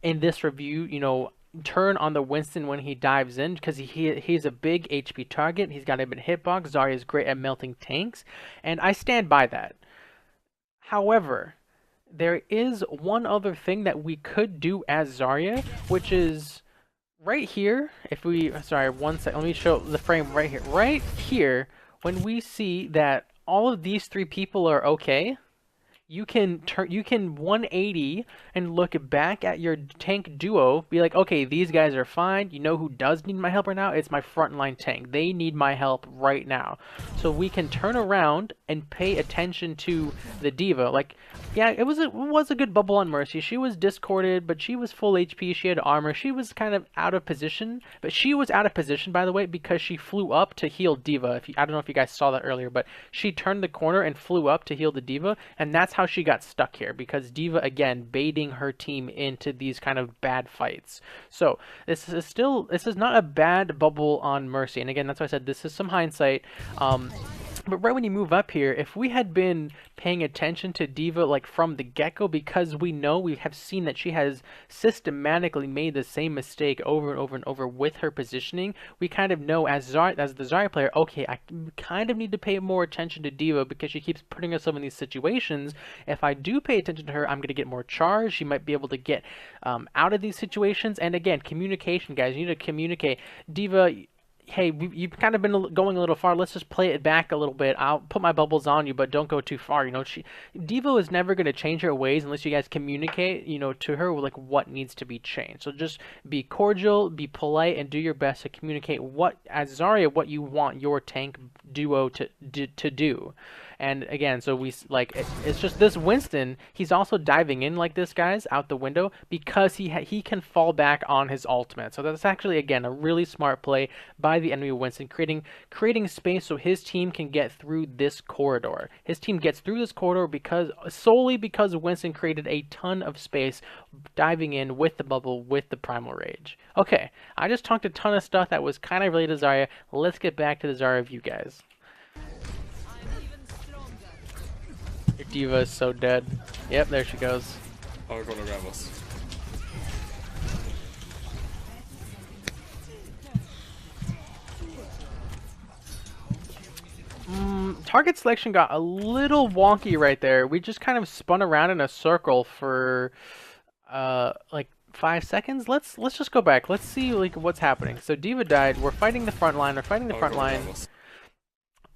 in this review, you know, turn on the Winston when he dives in because he's a big HP target. He's got a bit hitbox. Zarya is great at melting tanks, and I stand by that. However, there is one other thing that we could do as Zarya, which is right here. If we, sorry, one sec, let me show the frame right here. Right here, when we see that all of these 3 people are okay, you can 180 and look back at your tank duo, be like, okay, these guys are fine. You know who does need my help right now? It's my frontline tank. They need my help right now. So we can turn around and pay attention to the diva. Like, yeah, it was a good bubble on Mercy. She was discorded, but she was full HP. She had armor. She was kind of out of position, but she was out of position, by the way, because she flew up to heal Diva. I don't know if you guys saw that earlier, but she turned the corner and flew up to heal the Diva, and that's how she got stuck here, because Diva, again, baiting her team into these kind of bad fights. So this is not a bad bubble on Mercy, and again, that's why I said this is some hindsight. But right when you move up here, if we had been paying attention to Diva like from the get-go, because we have seen that she has systematically made the same mistake over and over and over with her positioning, we kind of know as the Zarya player, okay, I kind of need to pay more attention to Diva because she keeps putting herself in these situations. If I do pay attention to her, I'm going to get more charge. She might be able to get out of these situations. And again, communication, guys. You need to communicate. Diva, hey, you've kind of been going a little far. Let's just play it back a little bit. I'll put my bubbles on you, but don't go too far. You know, Devo is never going to change her ways unless you guys communicate, you know, to her like what needs to be changed. So just be cordial, be polite, and do your best to communicate as Zarya, what you want your tank duo to do. And again, so it's just this Winston, he's also diving in like this, guys, out the window, because he can fall back on his ultimate. So that's actually, again, a really smart play by the enemy Winston, creating space so his team can get through this corridor. His team gets through this corridor solely because Winston created a ton of space diving in with the bubble, with the Primal Rage. Okay, I just talked a ton of stuff that was kind of related to Zarya. Let's get back to the Zarya view, guys. Your Diva is so dead. Yep, there she goes. Oh, gonna grab us. Target selection got a little wonky right there. We just kind of spun around in a circle for like 5 seconds. Let's just go back. Let's see like what's happening. So Diva died. We're fighting the front line. We're fighting the front line.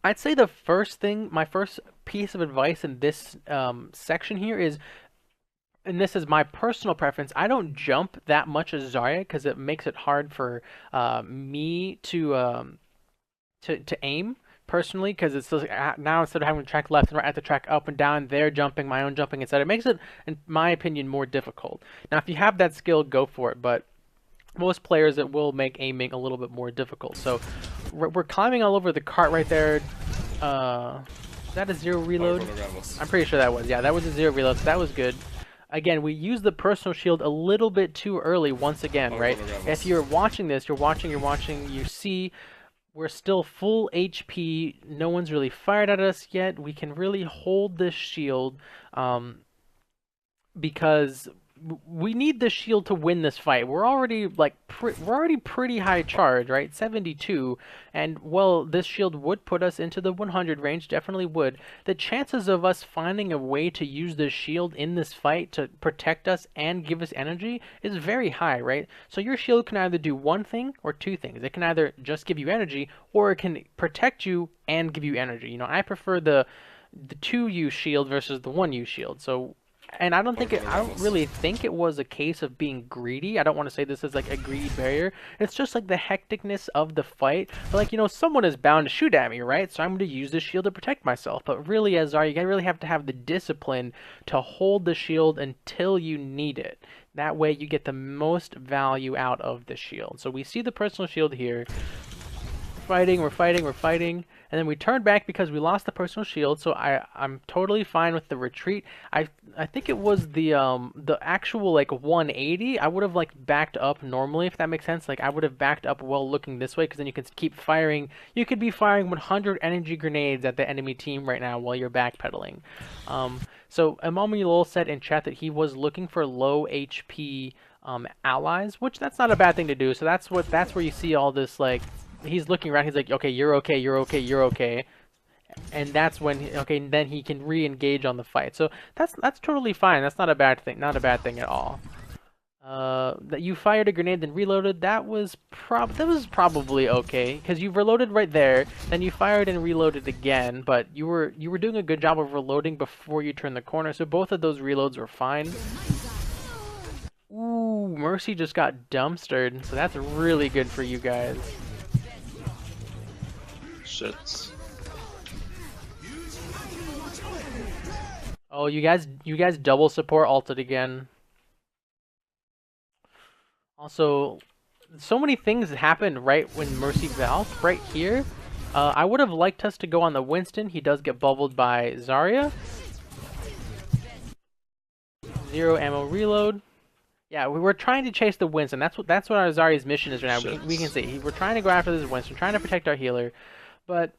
I'd say the first thing, my first piece of advice in this section here is, and this is my personal preference, I don't jump that much as Zarya because it makes it hard for me to aim personally, because it's just, now instead of having to track left and right, I have to track up and down, they're jumping, my own jumping instead. It makes it, in my opinion, more difficult. Now, if you have that skill, go for it, but most players, it will make aiming a little bit more difficult. So we're climbing all over the cart right there. Is that a 0 reload? I'm pretty sure that was. Yeah, that was a 0 reload. So that was good. Again, we used the personal shield a little bit too early once again, right? If you're watching this, you're watching, you see we're still full HP. No one's really fired at us yet. We can really hold this shield because we need the shield to win this fight. We're already pretty high charge, right? 72, and well, this shield would put us into the 100 range, definitely would. The chances of us finding a way to use this shield in this fight to protect us and give us energy is very high, right? So your shield can either do one thing or two things. It can either just give you energy, or it can protect you and give you energy. You know, I prefer the 2-use shield versus the 1-use shield. So, and I don't really think it was a case of being greedy. I don't want to say this is like a greedy barrier. It's just like the hecticness of the fight. But like, you know, someone is bound to shoot at me, right? So I'm going to use this shield to protect myself. But really, as Zarya, you really have to have the discipline to hold the shield until you need it. That way you get the most value out of the shield. So we see the personal shield here. We're fighting, and then we turn back because we lost the personal shield. So I'm totally fine with the retreat. I think it was the actual like 180. I would have like backed up normally, if that makes sense. Like I would have backed up while looking this way, because then you can keep firing. You could be firing 100 energy grenades at the enemy team right now while you're backpedaling. So Amamulol said in chat that he was looking for low HP allies, which that's not a bad thing to do. So that's where you see all this like. He's looking around. He's like, okay, you're okay, you're okay, you're okay, and that's when then he can re-engage on the fight. So that's totally fine. That's not a bad thing. Not a bad thing at all. That you fired a grenade then reloaded, that was probably okay because you reloaded right there, then you fired and reloaded again, but you were doing a good job of reloading before you turned the corner, so both of those reloads were fine. Ooh, Mercy just got dumpstered, so that's really good for you guys. Shit. Oh, you guys double support ulted again. Also, so many things happened right when Mercy valved, right here. I would have liked us to go on the Winston. He does get bubbled by Zarya. 0 ammo reload. Yeah, we were trying to chase the Winston. That's what our Zarya's mission is right now. We can see we're trying to go after this Winston, trying to protect our healer. But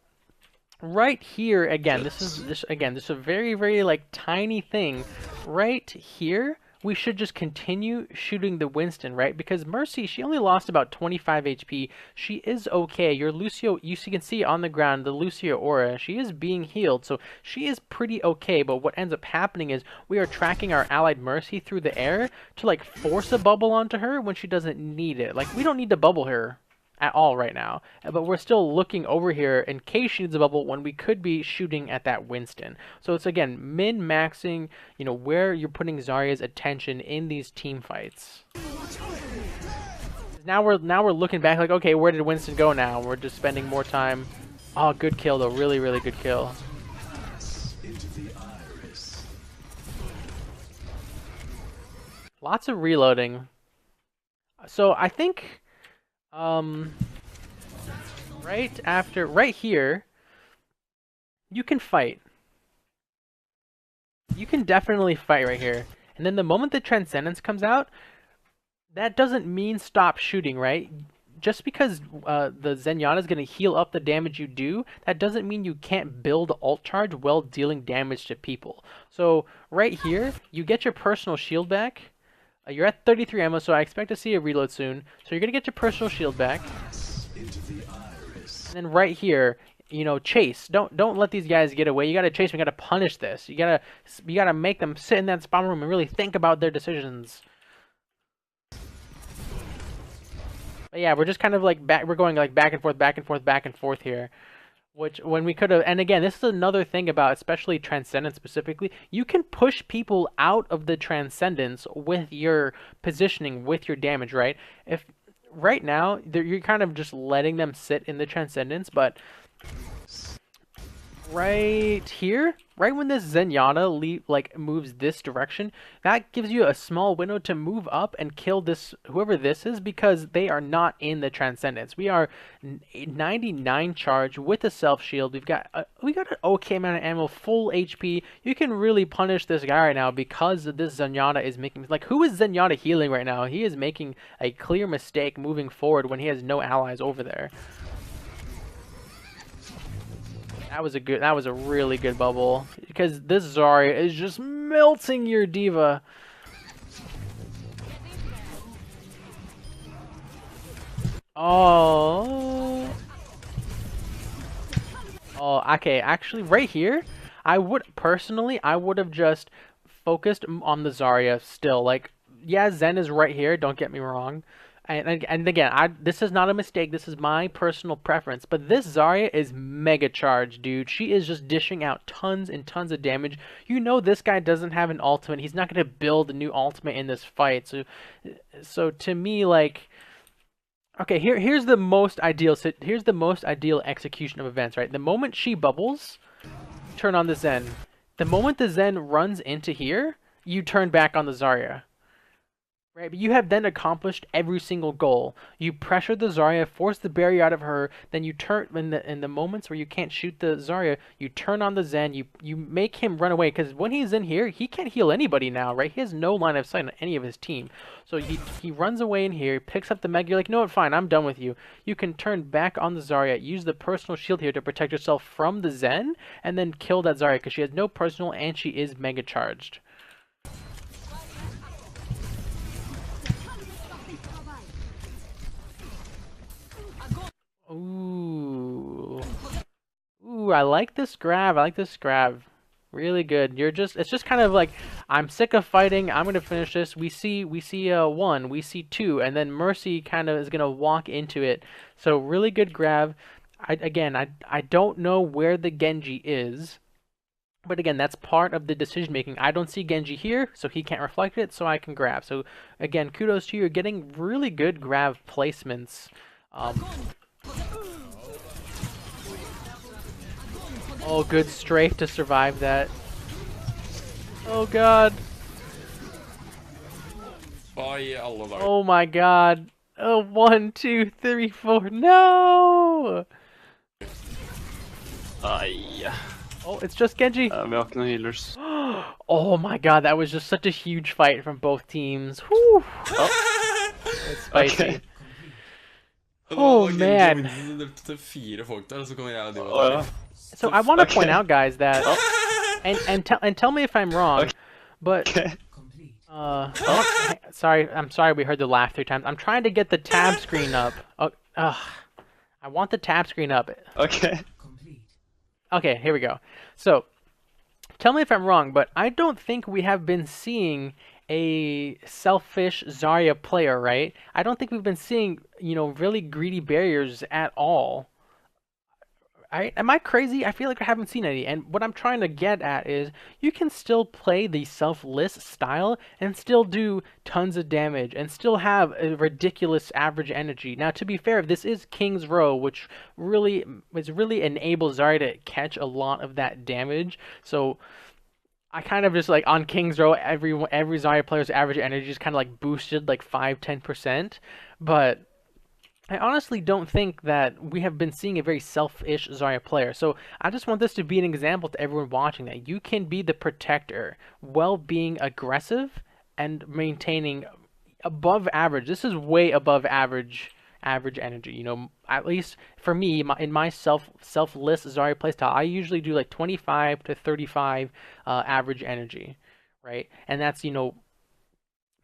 right here again, this is a very, very like tiny thing. Right here, we should just continue shooting the Winston, right? Because Mercy, she only lost about 25 HP. She is okay. Your Lucio, you can see on the ground, the Lucio aura, she is being healed, so she is pretty okay. But what ends up happening is we are tracking our allied Mercy through the air to like force a bubble onto her when she doesn't need it. Like, we don't need to bubble her at all right now, but we're still looking over here in case she needs a bubble when we could be shooting at that Winston. So it's again min-maxing, you know, where you're putting Zarya's attention in these team fights. Now we're looking back like, okay, where did Winston go now? We're just spending more time. Oh, good kill though, really, really good kill. Lots of reloading. So I think right here, you can fight. You can definitely fight right here. And then the moment the Transcendence comes out, that doesn't mean stop shooting, right? Just because the Zenyatta is going to heal up the damage you do, that doesn't mean you can't build ult charge while dealing damage to people. So right here, you get your personal shield back. You're at 33 ammo, so I expect to see a reload soon. So you're going to get your personal shield back. And then right here, you know, chase. Don't let these guys get away. You got to chase them. You got to punish this. You got to make them sit in that spawn room and really think about their decisions. But yeah, we're just kind of like we're going like back and forth, back and forth, back and forth here. Which, when we could have, and again, this is another thing about, especially Transcendence specifically, you can push people out of the Transcendence with your positioning, with your damage, right? If right now, you're kind of just letting them sit in the Transcendence, but right here, right when this Zenyatta moves this direction, that gives you a small window to move up and kill this whoever this is, because they are not in the Transcendence. We are 99 charge with a self shield. We got an okay amount of ammo, full HP. You can really punish this guy right now because this Zenyatta is making, like, who is Zenyatta healing right now? He is making a clear mistake moving forward when he has no allies over there. That was a really good bubble, because this Zarya is just melting your diva. Oh. Oh, okay, actually right here, I would have just focused on the Zarya still. Like, yeah, Zen is right here, don't get me wrong. And again, this is not a mistake. This is my personal preference. But this Zarya is mega charged, dude. She is just dishing out tons and tons of damage. You know this guy doesn't have an ultimate. He's not going to build a new ultimate in this fight. So to me, like, okay, here's the most ideal execution of events, right? The moment she bubbles, turn on the Zen. The moment the Zen runs into here, you turn back on the Zarya. Right, but you have then accomplished every single goal. You pressure the Zarya, force the barrier out of her, then you turn in the moments where you can't shoot the Zarya, you turn on the Zen, you make him run away, because when he's in here, he can't heal anybody now, right? He has no line of sight on any of his team. So he runs away in here, picks up the Mega, you're like, no, fine, I'm done with you. You can turn back on the Zarya, use the personal shield here to protect yourself from the Zen, and then kill that Zarya, because she has no personal and she is mega charged. Ooh. Ooh, I like this grab. I like this grab. Really good. It's just kind of like, I'm sick of fighting. I'm gonna finish this. We see one, we see two, and then Mercy kind of is gonna walk into it. So really good grab. I don't know where the Genji is, but again, that's part of the decision making. I don't see Genji here, so he can't reflect it, so I can grab. So again, kudos to you. You're getting really good grab placements. Oh, good strafe to survive that. Oh god. Hva i alle dager? Oh my god. Oh, 1, 2, 3, 4. No! Ai. Oh, it's just Genji. Vi har ikke noen healers. Oh my god, that was just such a huge fight from both teams. Whew. It's spicy. Okay. Oh man. Du drepte 4 folk der, og så kommer jeg og de Å ja. So I want to Okay. point out, guys, that and tell me if I'm wrong, Okay. but Complete. I'm sorry we heard the laugh 3 times. I'm trying to get the tab screen up. Oh, I want the tab screen up. Okay. Complete. Okay, here we go. So, tell me if I'm wrong, but I don't think we have been seeing a selfish Zarya player, right? I don't think we've been seeing, really greedy barriers at all. Am I crazy? I feel like I haven't seen any. And what I'm trying to get at is you can still play the selfless style and still do tons of damage and still have a ridiculous average energy. Now, to be fair, this is King's Row, which really enables Zarya to catch a lot of that damage. So I kind of just like on King's Row, every Zarya player's average energy is kind of like boosted like 5-10%. But I honestly don't think that we have been seeing a very selfish Zarya player. So I just want this to be an example to everyone watching that you can be the protector while being aggressive and maintaining above average. This is way above average energy. At least for me, in my selfless Zarya playstyle, I usually do like 25 to 35 average energy, right? And that's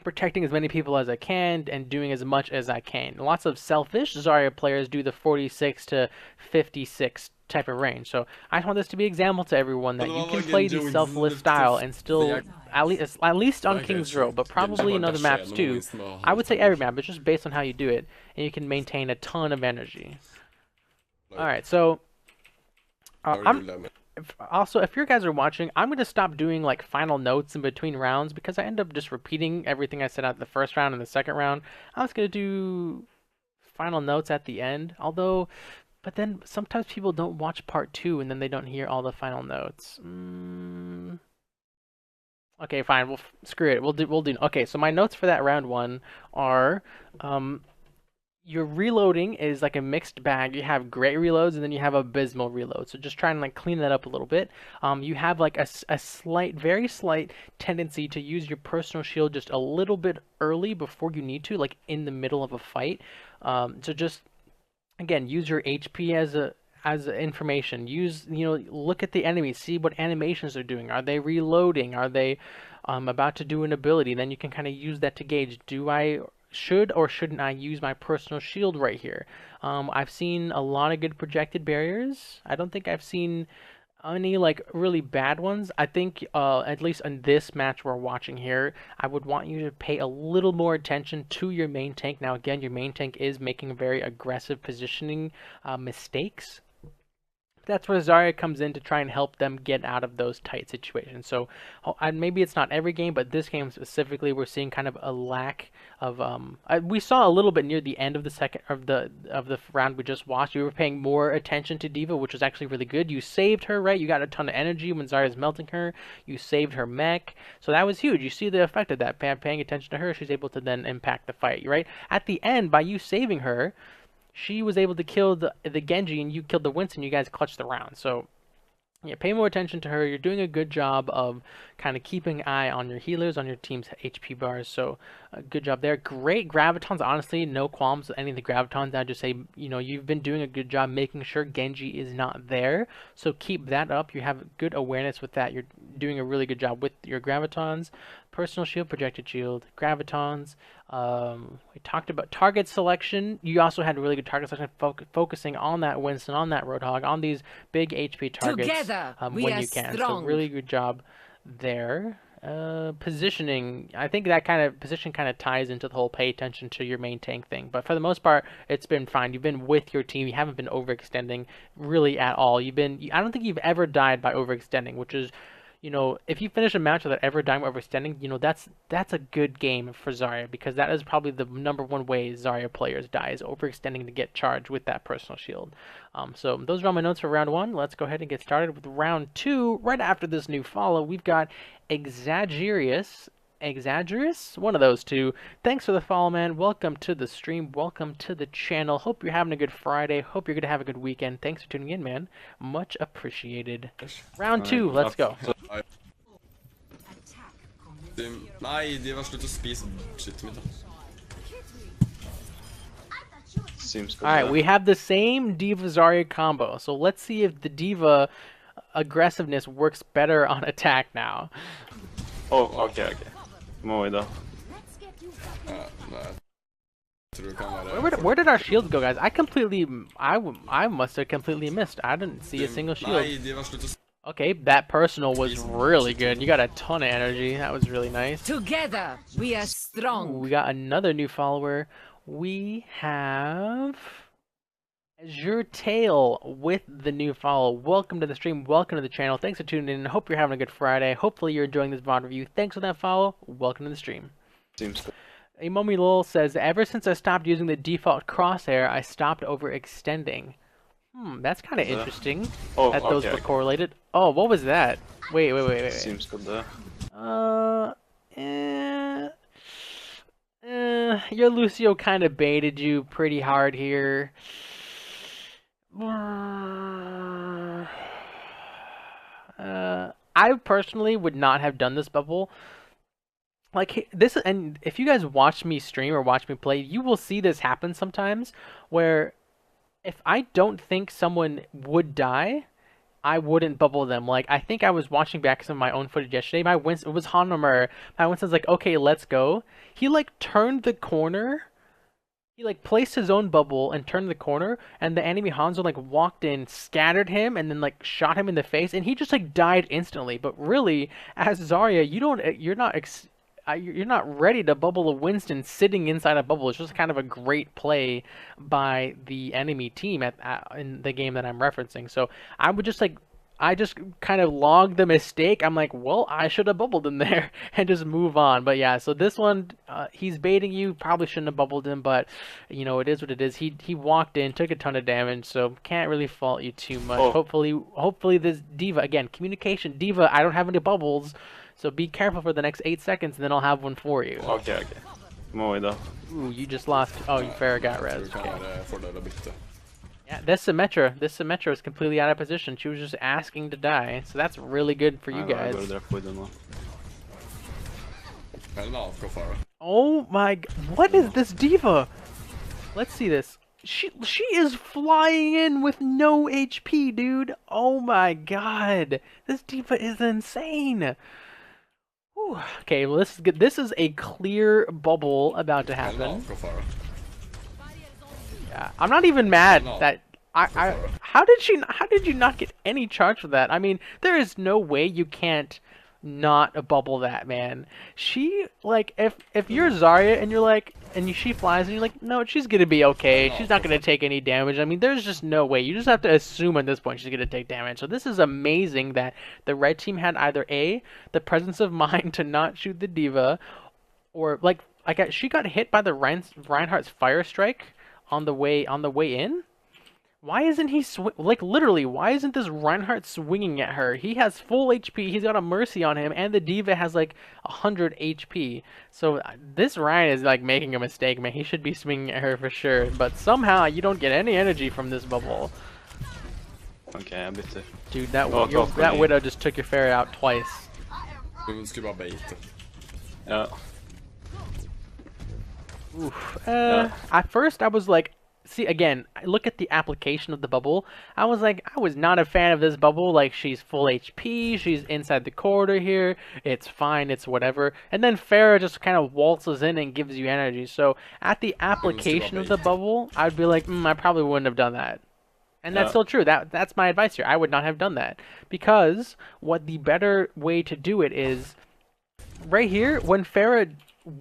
protecting as many people as I can and doing as much as I can. Lots of selfish Zarya players do the 46 to 56 type of range. So I just want this to be an example to everyone that you can play the selfless style and still, at least on King's Row, but probably in other maps too. I would say every map, but just based on how you do it, and you can maintain a ton of energy. Alright, so also, if you guys are watching, I'm going to stop doing like final notes in between rounds because I end up just repeating everything I said at the first round and the second round. I'm just going to do final notes at the end, but then sometimes people don't watch part 2 and then they don't hear all the final notes. Okay, fine. Screw it. We'll do. Okay, so my notes for that round 1 are, your reloading is like a mixed bag. You have great reloads and then you have abysmal reloads. So just try and like clean that up a little bit. You have like a very slight tendency to use your personal shield just a little bit early before you need to, like in the middle of a fight. So just again, use your HP as information. Look at the enemies, see what animations they're doing. Are they reloading? Are they about to do an ability? Then you can kind of use that to gauge, should or shouldn't I use my personal shield right here? I've seen a lot of good projected barriers. I don't think I've seen any like really bad ones. I think at least in this match we're watching here, I would want you to pay a little more attention to your main tank. Now again, your main tank is making very aggressive positioning mistakes. That's where Zarya comes in to try and help them get out of those tight situations. So maybe it's not every game, but this game specifically, we're seeing kind of a lack of. We saw a little bit near the end of the round we just watched. You were paying more attention to D.Va, which was actually really good. You saved her, right? You got a ton of energy when Zarya's melting her. You saved her mech, so that was huge. You see the effect of that. Paying attention to her, she's able to then impact the fight, right? At the end, by you saving her, she was able to kill the Genji and you killed the Winston. You guys clutched the round. So yeah, pay more attention to her. You're doing a good job of kind of keeping an eye on your healers, on your team's HP bars. So good job there. Great gravitons. Honestly, no qualms with any of the gravitons. I'd just say, you've been doing a good job making sure Genji is not there. So keep that up. You have good awareness with that. You're doing a really good job with your gravitons. personal shield, projected shield, gravitons. We talked about target selection. You also had really good target selection, focusing on that Winston, on that Roadhog, on these big HP targets Together, we when are you can. So strong. really good job there. Positioning, I think that kind of position kind of ties into the whole pay attention to your main tank thing. But for the most part, it's been fine. You've been with your team. You haven't been overextending really at all. I don't think you've ever died by overextending, which is, you know, if you finish a match without ever dying by overextending, you know, that's a good game for Zarya, because that is probably the #1 way Zarya players die, is overextending to get charged with that personal shield. So those are all my notes for round 1. Let's go ahead and get started with round 2. Right after this new follow, we've got Exaggerius, one of those two. Thanks for the follow, man. Welcome to the stream. Welcome to the channel. Hope you're having a good Friday. Hope you're going to have a good weekend. Thanks for tuning in, man. Much appreciated. Round 2, let's go. Nei, de var slutt å spise shit mitt da. Seems good. Alright, we have the same Diva Zarya combo. So let's see if the Diva aggressiveness works better on attack now. Oh, okay. Må vi da. Ja, nei. Jeg tror det kan være... Where did our shields go, guys? I must have completely missed. I didn't see a single shield. Nei, de var slutt å... Okay, that personal was really good. You got a ton of energy. That was really nice. Together, we are Ooh, strong. we got another new follower. We have Azure Tail with the new follow. Welcome to the stream. Welcome to the channel. Thanks for tuning in. Hope you're having a good Friday. Hopefully you're enjoying this VOD review. Thanks for that follow. Welcome to the stream. Seems good. Amomi Lol says, ever since I stopped using the default crosshair, I stopped overextending. That's kind of interesting Oh, that those okay, were correlated. Oh, what was that? Wait. Seems good there. Your Lucio kind of baited you pretty hard here. I personally would not have done this bubble. Like this, and if you guys watch me stream or watch me play, you will see this happen sometimes, where if I don't think someone would die, I wouldn't bubble them. Like, I think I was watching back some of my own footage yesterday. My Winston, it was Hanomer. My Winston's like, okay, let's go. He like turned the corner. He like placed his own bubble and turned the corner, and the enemy Hanzo like walked in, scattered him, and then like shot him in the face, and he just like died instantly. But really, as Zarya, you're not ready to bubble a Winston sitting inside a bubble. It's just kind of a great play by the enemy team in the game that I'm referencing. So I would just I just kind of logged the mistake. I'm like, well, I should have bubbled him there and just move on. But yeah, so this one, he's baiting you. Probably shouldn't have bubbled him, but you know, it is what it is. He walked in, took a ton of damage, so can't really fault you too much. Oh. Hopefully this Diva, again, communication. Diva, I don't have any bubbles, so be careful for the next 8 seconds, and then I'll have one for you. Okay. Må vi da. Ooh, you just lost. Oh, you fair got res. Jeg tror det kan være fordel å bytte. Yeah, this Symmetra is completely out of position. She was just asking to die, so that's really good for you Nei, guys. Jeg bare dreper på det nå. Eller en AFK fare. Oh my! What is this Diva? Let's see this. She is flying in with no HP, dude. Oh my god, this Diva is insane. Whew. Okay, well this is good. This is a clear bubble about to Eller en happen. AFK fare. Yeah, I'm not even mad No. that how did you not get any charge for that? I mean, there is no way you can't not bubble that, man. She like if you're Zarya and you're like she flies and you're like, no, she's gonna be okay. She's not gonna take any damage. I mean, there's just no way. You just have to assume at this point she's gonna take damage. So this is amazing that the red team had either the presence of mind to not shoot the Diva, or she got hit by the Reinhardt's fire strike on the way in. Why isn't he literally, why isn't this Reinhardt swinging at her? He has full HP, he's got a Mercy on him, and the Diva has like 100 HP. So this Ryan is like making a mistake, man. He should be swinging at her for sure. But somehow you don't get any energy from this bubble. Okay, jeg bytter. Dude, that Widow just took your fairy out twice. Hun skulle bare beite. Ja. Oof. At first I was like, see again, I look at the application of the bubble. I was not a fan of this bubble. Like, she's full HP, she's inside the corridor here. It's fine, it's whatever. And then Pharah just kind of waltzes in and gives you energy. So at the application of the bubble, I'd be like, I probably wouldn't have done that. And that's still true. That's my advice here. I would not have done that, because what the better way to do it is right here when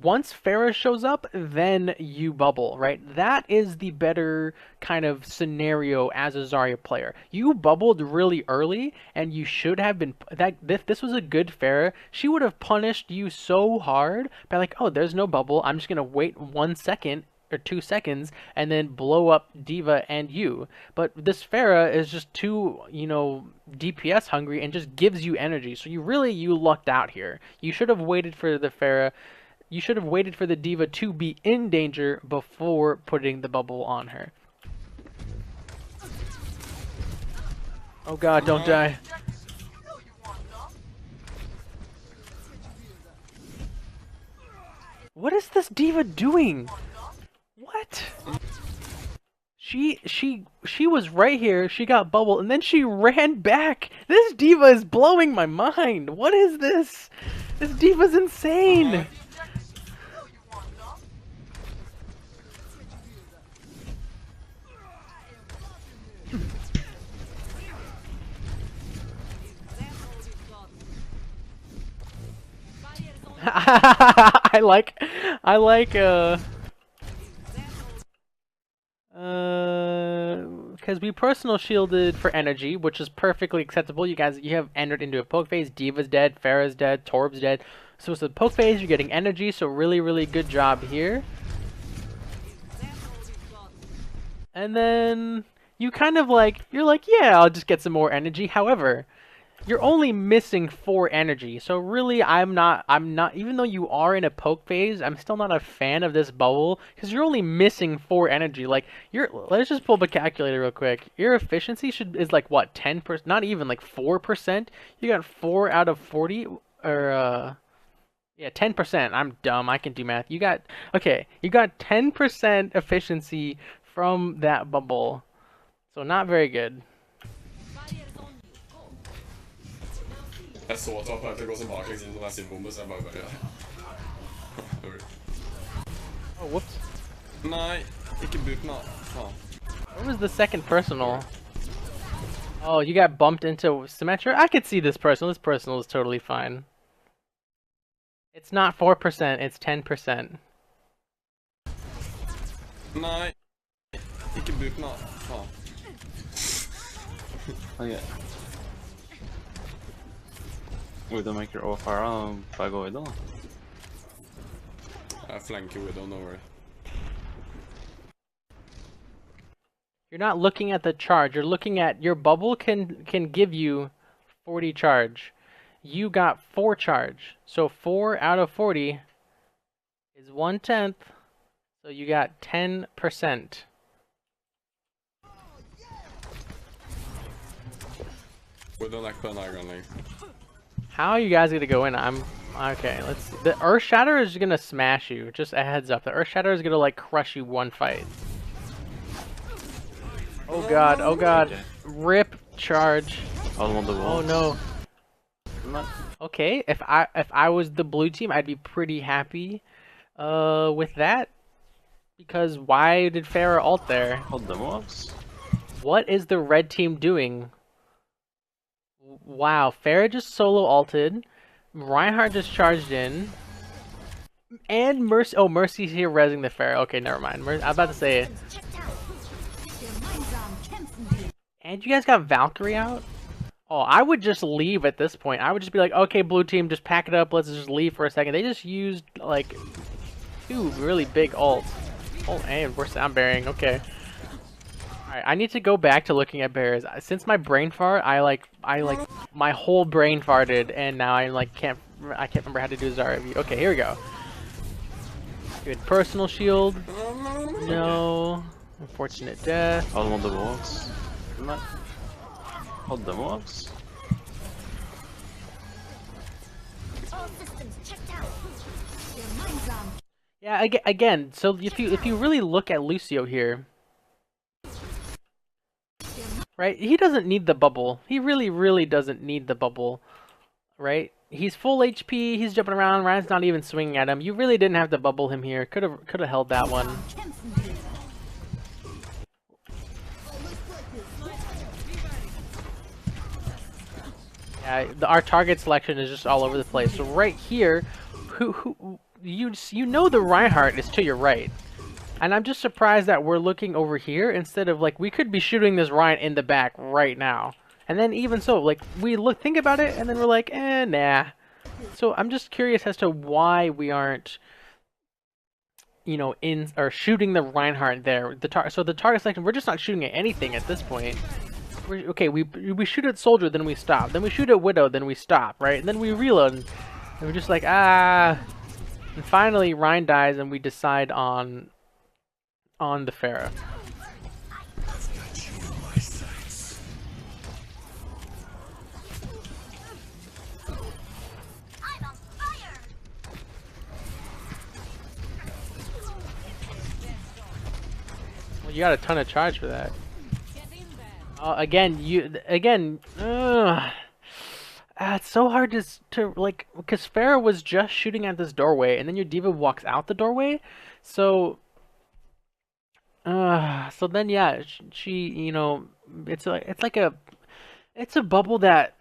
once Pharah shows up, then you bubble, right? That is the better kind of scenario as a Zarya player. You bubbled really early, and you should have been if this was a good Pharah, she would have punished you so hard by like, oh, there's no bubble. I'm just gonna wait 1 second or 2 seconds and then blow up D.Va and you. But this Pharah is just too, DPS hungry and just gives you energy. So you lucked out here. You should have waited for the Pharah. You should have waited for the D.Va to be in danger before putting the bubble on her. Oh god, don't die. What is this D.Va doing? What? She was right here, she got bubbled, and then she ran back! This D.Va is blowing my mind! What is this? This D.Va's insane! I like because we personal shielded for energy, which is perfectly acceptable. You have entered into a poke phase. D.Va's dead, Pharah's dead, Torb's dead. So it's a poke phase, you're getting energy, so really good job here. And then you kind of you're like, yeah, I'll just get some more energy. However, you're only missing 4 energy, so really I'm not, even though you are in a poke phase, I'm still not a fan of this bubble, because you're only missing 4 energy. Let's just pull up a calculator real quick. Your efficiency is like, what, 10%? Not even, like 4%? You got 4 out of 40? Or, yeah, 10%. I'm dumb, I can do math. You got 10% efficiency from that bubble, so not very good. Jeg så at det var på vei til å gå tilbake siden det var sin bombe, så jeg bare Oh, whoops. Nei, ikke boot nå. Faen. What was the second personal? Oh, you got bumped into Symmetra? I could see this personal. This personal is totally fine. It's not 4%, it's 10%. Nei, ikke boot nå. Faen. Okay. Widowmaker og Pharah, bare gå Widow da. Jeg flanker Widow, no worry. You're not looking at the charge, you're looking at your bubble can give you 40 charge. You got 4 charge. So 4 out of 40 is 1/10. So you got 10%. Widow neck på denne gangen. How are you guys gonna go in? Okay, let's see. The Earth Shatter is gonna smash you. Just a heads up. The Earth Shatter is gonna crush you one fight. Oh god, oh god. Rip charge. Oh no. Okay, if I was the blue team, I'd be pretty happy with that. Because why did Pharah ult there? What is the red team doing? Wow, Pharah just solo ulted. Reinhardt just charged in. And Mercy. Oh, Mercy's here rezzing the Pharah. Okay, never mind. I was about to say it. And you guys got Valkyrie out? Oh, I would just leave at this point. I would just be like, okay, blue team, just pack it up. Let's just leave for a second. They just used, 2 really big ults. Oh, and we're sound bearing. Okay. Alright, I need to go back to looking at bears. Since my brain fart, my whole brain farted, and now I can't remember how to do Zarya view. Okay, here we go. Good personal shield. No. Unfortunate death. All on the walls. Hold the walls. Yeah, again. So if you really look at Lucio here, right? He doesn't need the bubble. He really, really doesn't need the bubble, right? He's full HP. He's jumping around. Ryan's not even swinging at him. You really didn't have to bubble him here. Could have held that one. Yeah, our target selection is just all over the place. So right here, you know the Reinhardt is to your right. And I'm just surprised that we're looking over here instead of, like, we could be shooting this Ryan in the back right now. And then even so, like, think about it, and then we're like, nah. So I'm just curious as to why we aren't, you know, shooting the Reinhardt there. So the target selection, we're just not shooting at anything at this point. Okay, we shoot at Soldier, then we stop. Then we shoot at Widow, then we stop, right? And then we reload, and we're just like, ah. And finally, Ryan dies, and we decide on the Pharah. Well, you got a ton of charge for that. Again, it's so hard to like, because Pharah was just shooting at this doorway, and then your diva walks out the doorway, so then yeah, she, you know, it's a bubble that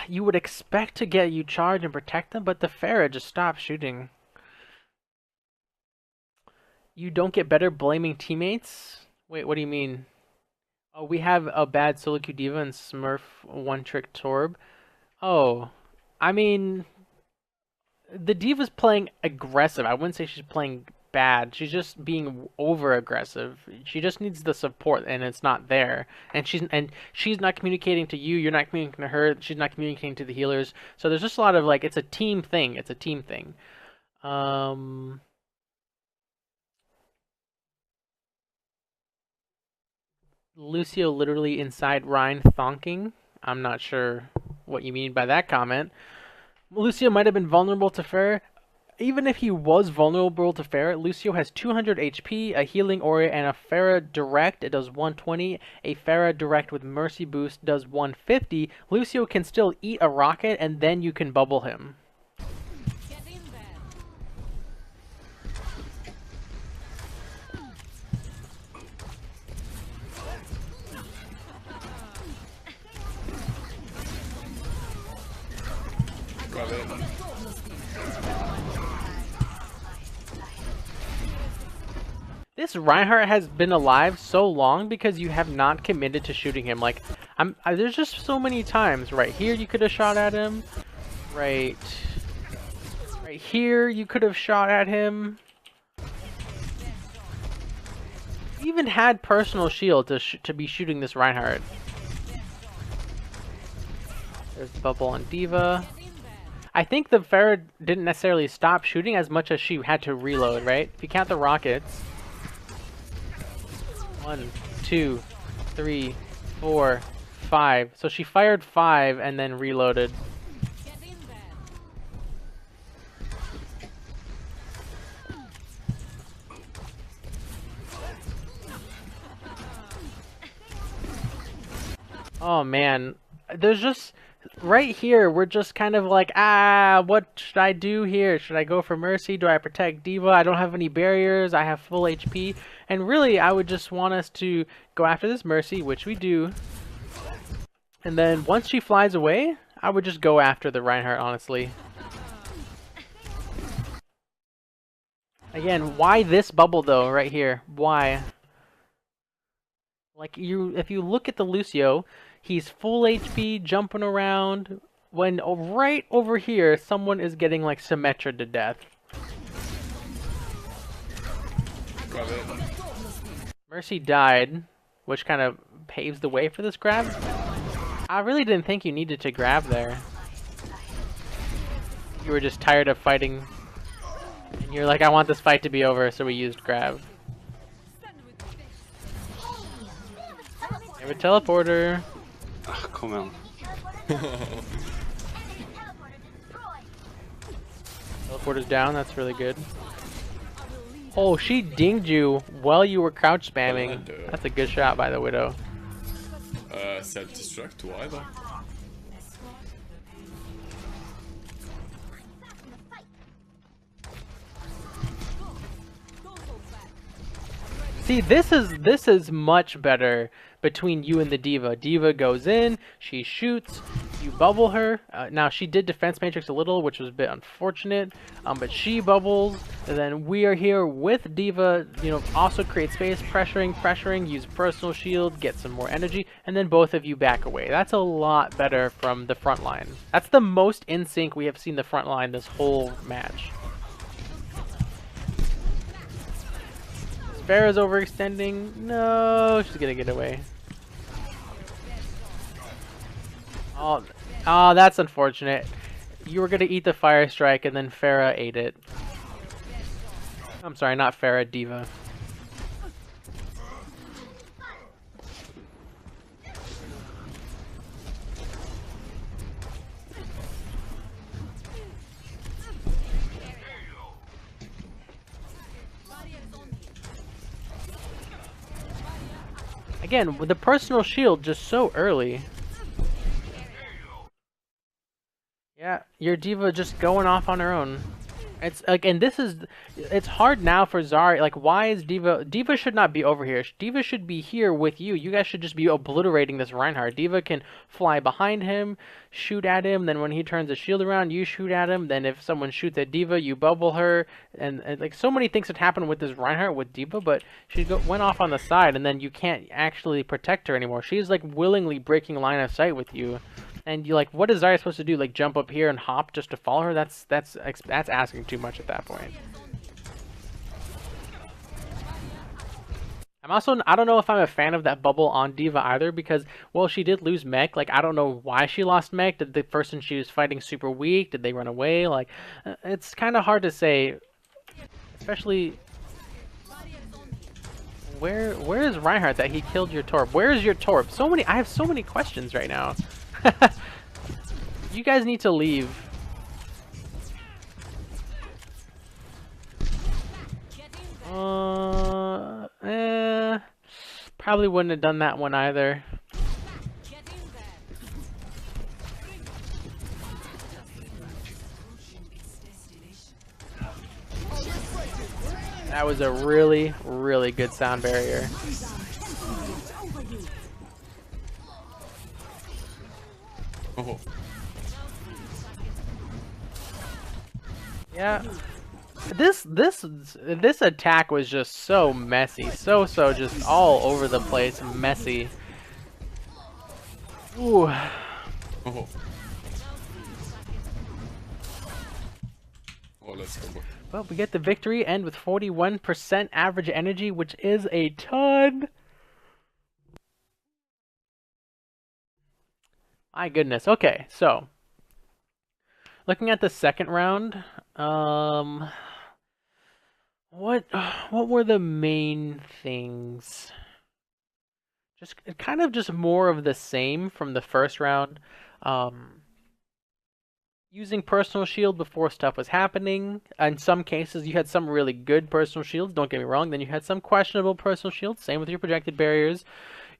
you would expect to get you charge and protect them, but the Pharah just stops shooting. You don't get better blaming teammates? Wait, what do you mean? Oh, we have a bad solo queue diva and Smurf one-trick Torb. Oh, I mean, the diva's playing aggressive. I wouldn't say she's playing bad. She's just being over-aggressive. She just needs the support, and it's not there. And she's not communicating to you. You're not communicating to her. She's not communicating to the healers. So there's just a lot of, like, it's a team thing. It's a team thing. Lucio literally inside Ryan thonking. I'm not sure what you mean by that comment. Lucio might have been vulnerable to Pharah. Even if he was vulnerable to Pharah, Lucio has 200 HP, a healing aura, and a Pharah direct. It does 120. A Pharah direct with mercy boost does 150. Lucio can still eat a rocket, and then you can bubble him. This Reinhardt has been alive so long because you have not committed to shooting him. Like, there's just so many times. Right here, you could have shot at him. Right here, you could have shot at him. You even had personal shield to be shooting this Reinhardt. There's the bubble on Diva. I think the Pharah didn't necessarily stop shooting as much as she had to reload, right? If you count the rockets. 1, 2, 3, 4, 5. So she fired 5 and then reloaded. Oh man, there's just right here we're just kind of like, what should I do here? Should I go for Mercy? Do I protect Diva? I don't have any barriers. I have full HP. And really, I would just want us to go after this Mercy, which we do. And then once she flies away, I would just go after the Reinhardt, honestly. Again, why this bubble though, right here? Why? Like, if you look at the Lucio, he's full HP, jumping around, when right over here, someone is getting, like, Symmetra to death. Mercy died, which kind of paves the way for this grab. I really didn't think you needed to grab there. You were just tired of fighting, and you're like, I want this fight to be over, so we used grab. Have a teleporter. Come on. Teleporter's down, that's really good. Oh, she dinged you while you were crouch spamming. That's a good shot by the Widow. self-destruct? Why though? See, this is much better between you and the diva. Diva goes in, she shoots, you bubble her. Now she did defense matrix a little, which was a bit unfortunate, but she bubbles, and then we are here with diva. You know, also create space, pressuring, use personal shield, get some more energy, and then both of you back away. That's a lot better from the front line. That's the most in sync we have seen the front line this whole match. Pharah's overextending. No, she's gonna get away. Oh, that's unfortunate. You were gonna eat the fire strike, and then Pharah ate it. I'm sorry, not Pharah, Diva. Again, with the personal shield just so early. Yeah, your diva just going off on her own. It's like, and it's hard now for Zarya. Like, why is Diva should not be over here. Diva should be here with you. You guys should just be obliterating this Reinhardt. Diva can fly behind him, shoot at him. Then when he turns the shield around, you shoot at him. Then if someone shoots at Diva, you bubble her. And like so many things that happen with this Reinhardt with Diva, but she went off on the side, and then you can't actually protect her anymore. She's like willingly breaking line of sight with you. And you like, what is Zarya supposed to do? Like jump up here and hop just to follow her? That's asking too much at that point. I don't know if I'm a fan of that bubble on Diva either, because, well, she did lose mech. Like, I don't know why she lost mech. Did the person she was fighting super weak? Did they run away? Like, it's kind of hard to say, especially. Where is Reinhardt that he killed your Torp? Where is your Torp? I have so many questions right now. You guys need to leave. Probably wouldn't have done that one either. That was a really, really good sound barrier. Oh. Yeah. This attack was just so messy. So just all over the place, messy. Ooh. Oh. Oh, let's go. Well, we get the victory, and with 41% average energy, which is a ton. My goodness. Okay, so looking at the second round, what were the main things? Just kind of just more of the same from the first round. Using personal shield before stuff was happening. In some cases, you had some really good personal shields. Don't get me wrong. Then you had some questionable personal shields. Same with your projected barriers.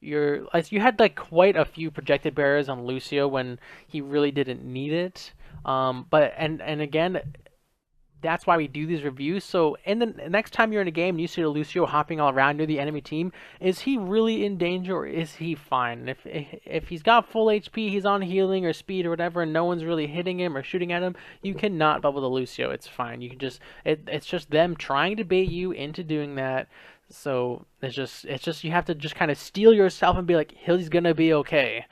You had like quite a few projected barriers on Lucio when he really didn't need it. But again, that's why we do these reviews. So in the next time you're in a game and you see a Lucio hopping all around near the enemy team, is he really in danger or is he fine? If he's got full HP, he's on healing or speed or whatever, and no one's really hitting him or shooting at him, you cannot bubble the Lucio. It's fine. You can just it's just them trying to bait you into doing that. So it's just you have to just kind of steel yourself and be like, he's gonna be okay.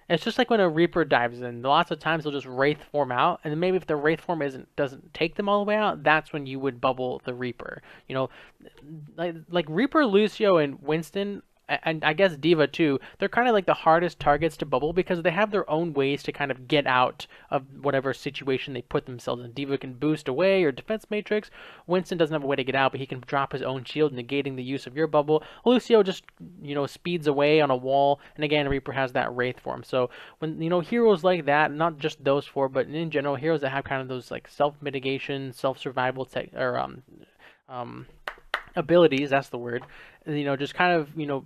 It's just like when a Reaper dives in. Lots of times they'll just Wraith form out, and then maybe if the Wraith form doesn't take them all the way out, that's when you would bubble the Reaper. You know, like Reaper, Lucio, and Winston, and I guess Diva too, they're kind of like the hardest targets to bubble because they have their own ways to kind of get out of whatever situation they put themselves in. Diva can boost away or defense matrix. Winston doesn't have a way to get out, but he can drop his own shield, negating the use of your bubble. Lucio just, you know, speeds away on a wall, and again, Reaper has that Wraith form. So when, you know, heroes like that, not just those four, but in general, heroes that have kind of those like self-mitigation, self-survival abilities, that's the word, you know, just kind of, you know,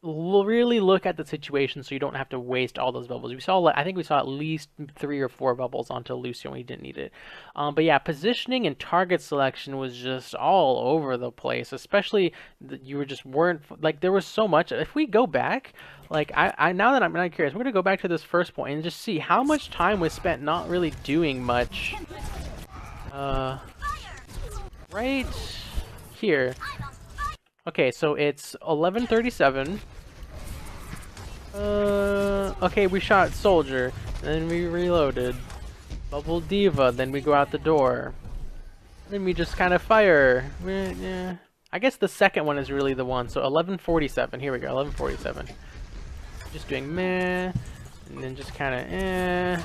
really look at the situation so you don't have to waste all those bubbles. I think we saw at least 3 or 4 bubbles onto Lucian when he didn't need it. But yeah, positioning and target selection was just all over the place. Especially you were just weren't like there was so much. If we go back, like I now that I'm not curious, we're gonna go back to this first point and just see how much time was spent not really doing much. Right here. Okay, so it's 11:37. Okay, we shot Soldier, then we reloaded. Bubble Diva, then we go out the door. Then we just kind of fire. Yeah. I guess the second one is really the one. So 11:47. Here we go, 11:47. Just doing meh, and then just kind of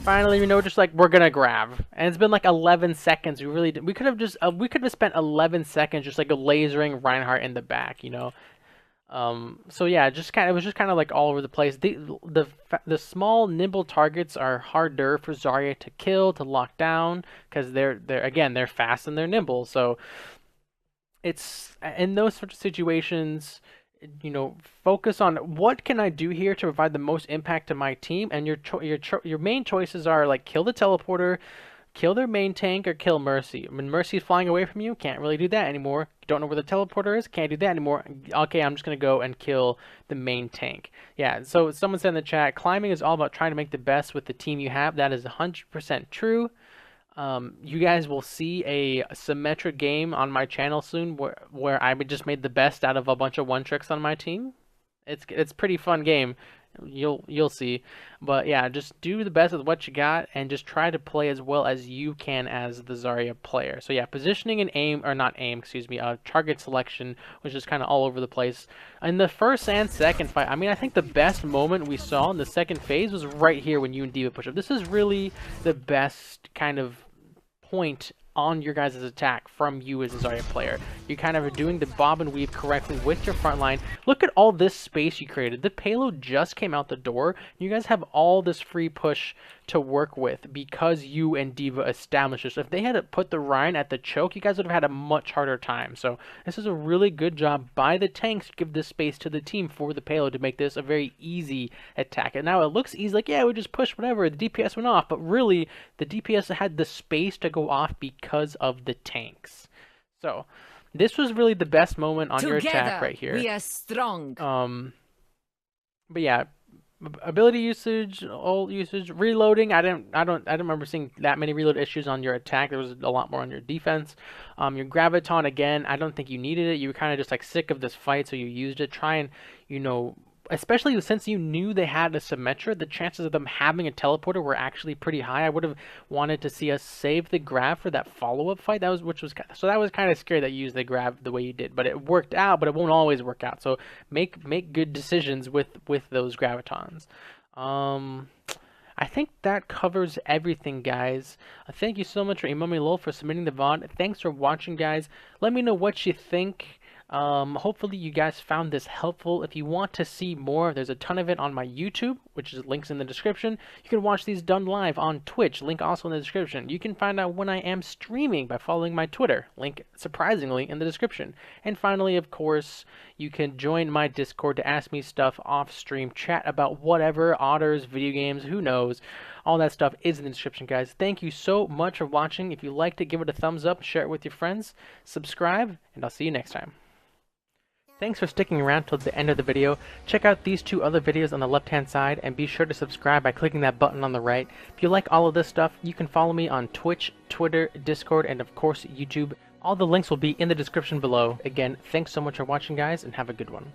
Finally, we know, just like we're gonna grab, and it's been like 11 seconds. We could have spent 11 seconds just like lasering Reinhardt in the back, you know. So yeah, it was just kind of like all over the place. The small nimble targets are harder for Zarya to kill, to lock down, because they're fast and they're nimble. So it's in those sorts of situations, you know, focus on what can I do here to provide the most impact to my team, and your main choices are like kill the teleporter, kill their main tank, or kill Mercy. When Mercy's flying away from you, can't really do that anymore. Don't know where the teleporter is, can't do that anymore. Okay, I'm just gonna go and kill the main tank. Yeah, so someone said in the chat, climbing is all about trying to make the best with the team you have. That is 100% true. You guys will see a symmetric game on my channel soon where I just made the best out of a bunch of one tricks on my team. It's pretty fun game. You'll see. But yeah, just do the best with what you got and just try to play as well as you can as the Zarya player. So yeah, positioning and aim, or not aim, excuse me, target selection was just kind of all over the place. In the first and second fight, I mean, I think the best moment we saw in the second phase was right here when you and D.Va push up. This is really the best kind of point on your guys' attack from you as a Zarya player. You kind of are doing the bob and weave correctly with your front line. Look at all this space you created. The payload just came out the door. You guys have all this free push to work with because you and D.Va established this. If they had put the Ryan at the choke, you guys would have had a much harder time. So this is a really good job by the tanks to give this space to the team for the payload to make this a very easy attack. And now it looks easy, like, yeah, we just pushed whatever, the DPS went off, but really the DPS had the space to go off because of the tanks. So this was really the best moment on your attack right here. We are strong. But yeah, ability usage, ult usage, reloading. I don't remember seeing that many reload issues on your attack. There was a lot more on your defense. Your graviton, again, I don't think you needed it. You were kind of just like sick of this fight, so you used it. Try and, you know, especially since you knew they had a Symmetra, the chances of them having a teleporter were actually pretty high. I would have wanted to see us save the grab for that follow-up fight. That was kind of scary that you used the grab the way you did, but it worked out. But it won't always work out. So make good decisions with those gravitons. I think that covers everything, guys. Thank you so much for Imami Lol for submitting the VOD. Thanks for watching, guys. Let me know what you think. Hopefully you guys found this helpful. If you want to see more, there's a ton of it on my YouTube, which is links in the description. You can watch these done live on Twitch, link also in the description. You can find out when I am streaming by following my Twitter, link surprisingly in the description. And finally, of course, you can join my Discord to ask me stuff off stream, chat about whatever, otters, video games, who knows. All that stuff is in the description, guys. Thank you so much for watching. If you liked it, give it a thumbs up, share it with your friends, subscribe, and I'll see you next time. Thanks for sticking around till the end of the video. Check out these 2 other videos on the left hand side and be sure to subscribe by clicking that button on the right. If you like all of this stuff, you can follow me on Twitch, Twitter, Discord, and of course YouTube. All the links will be in the description below. Again, thanks so much for watching, guys, and have a good one.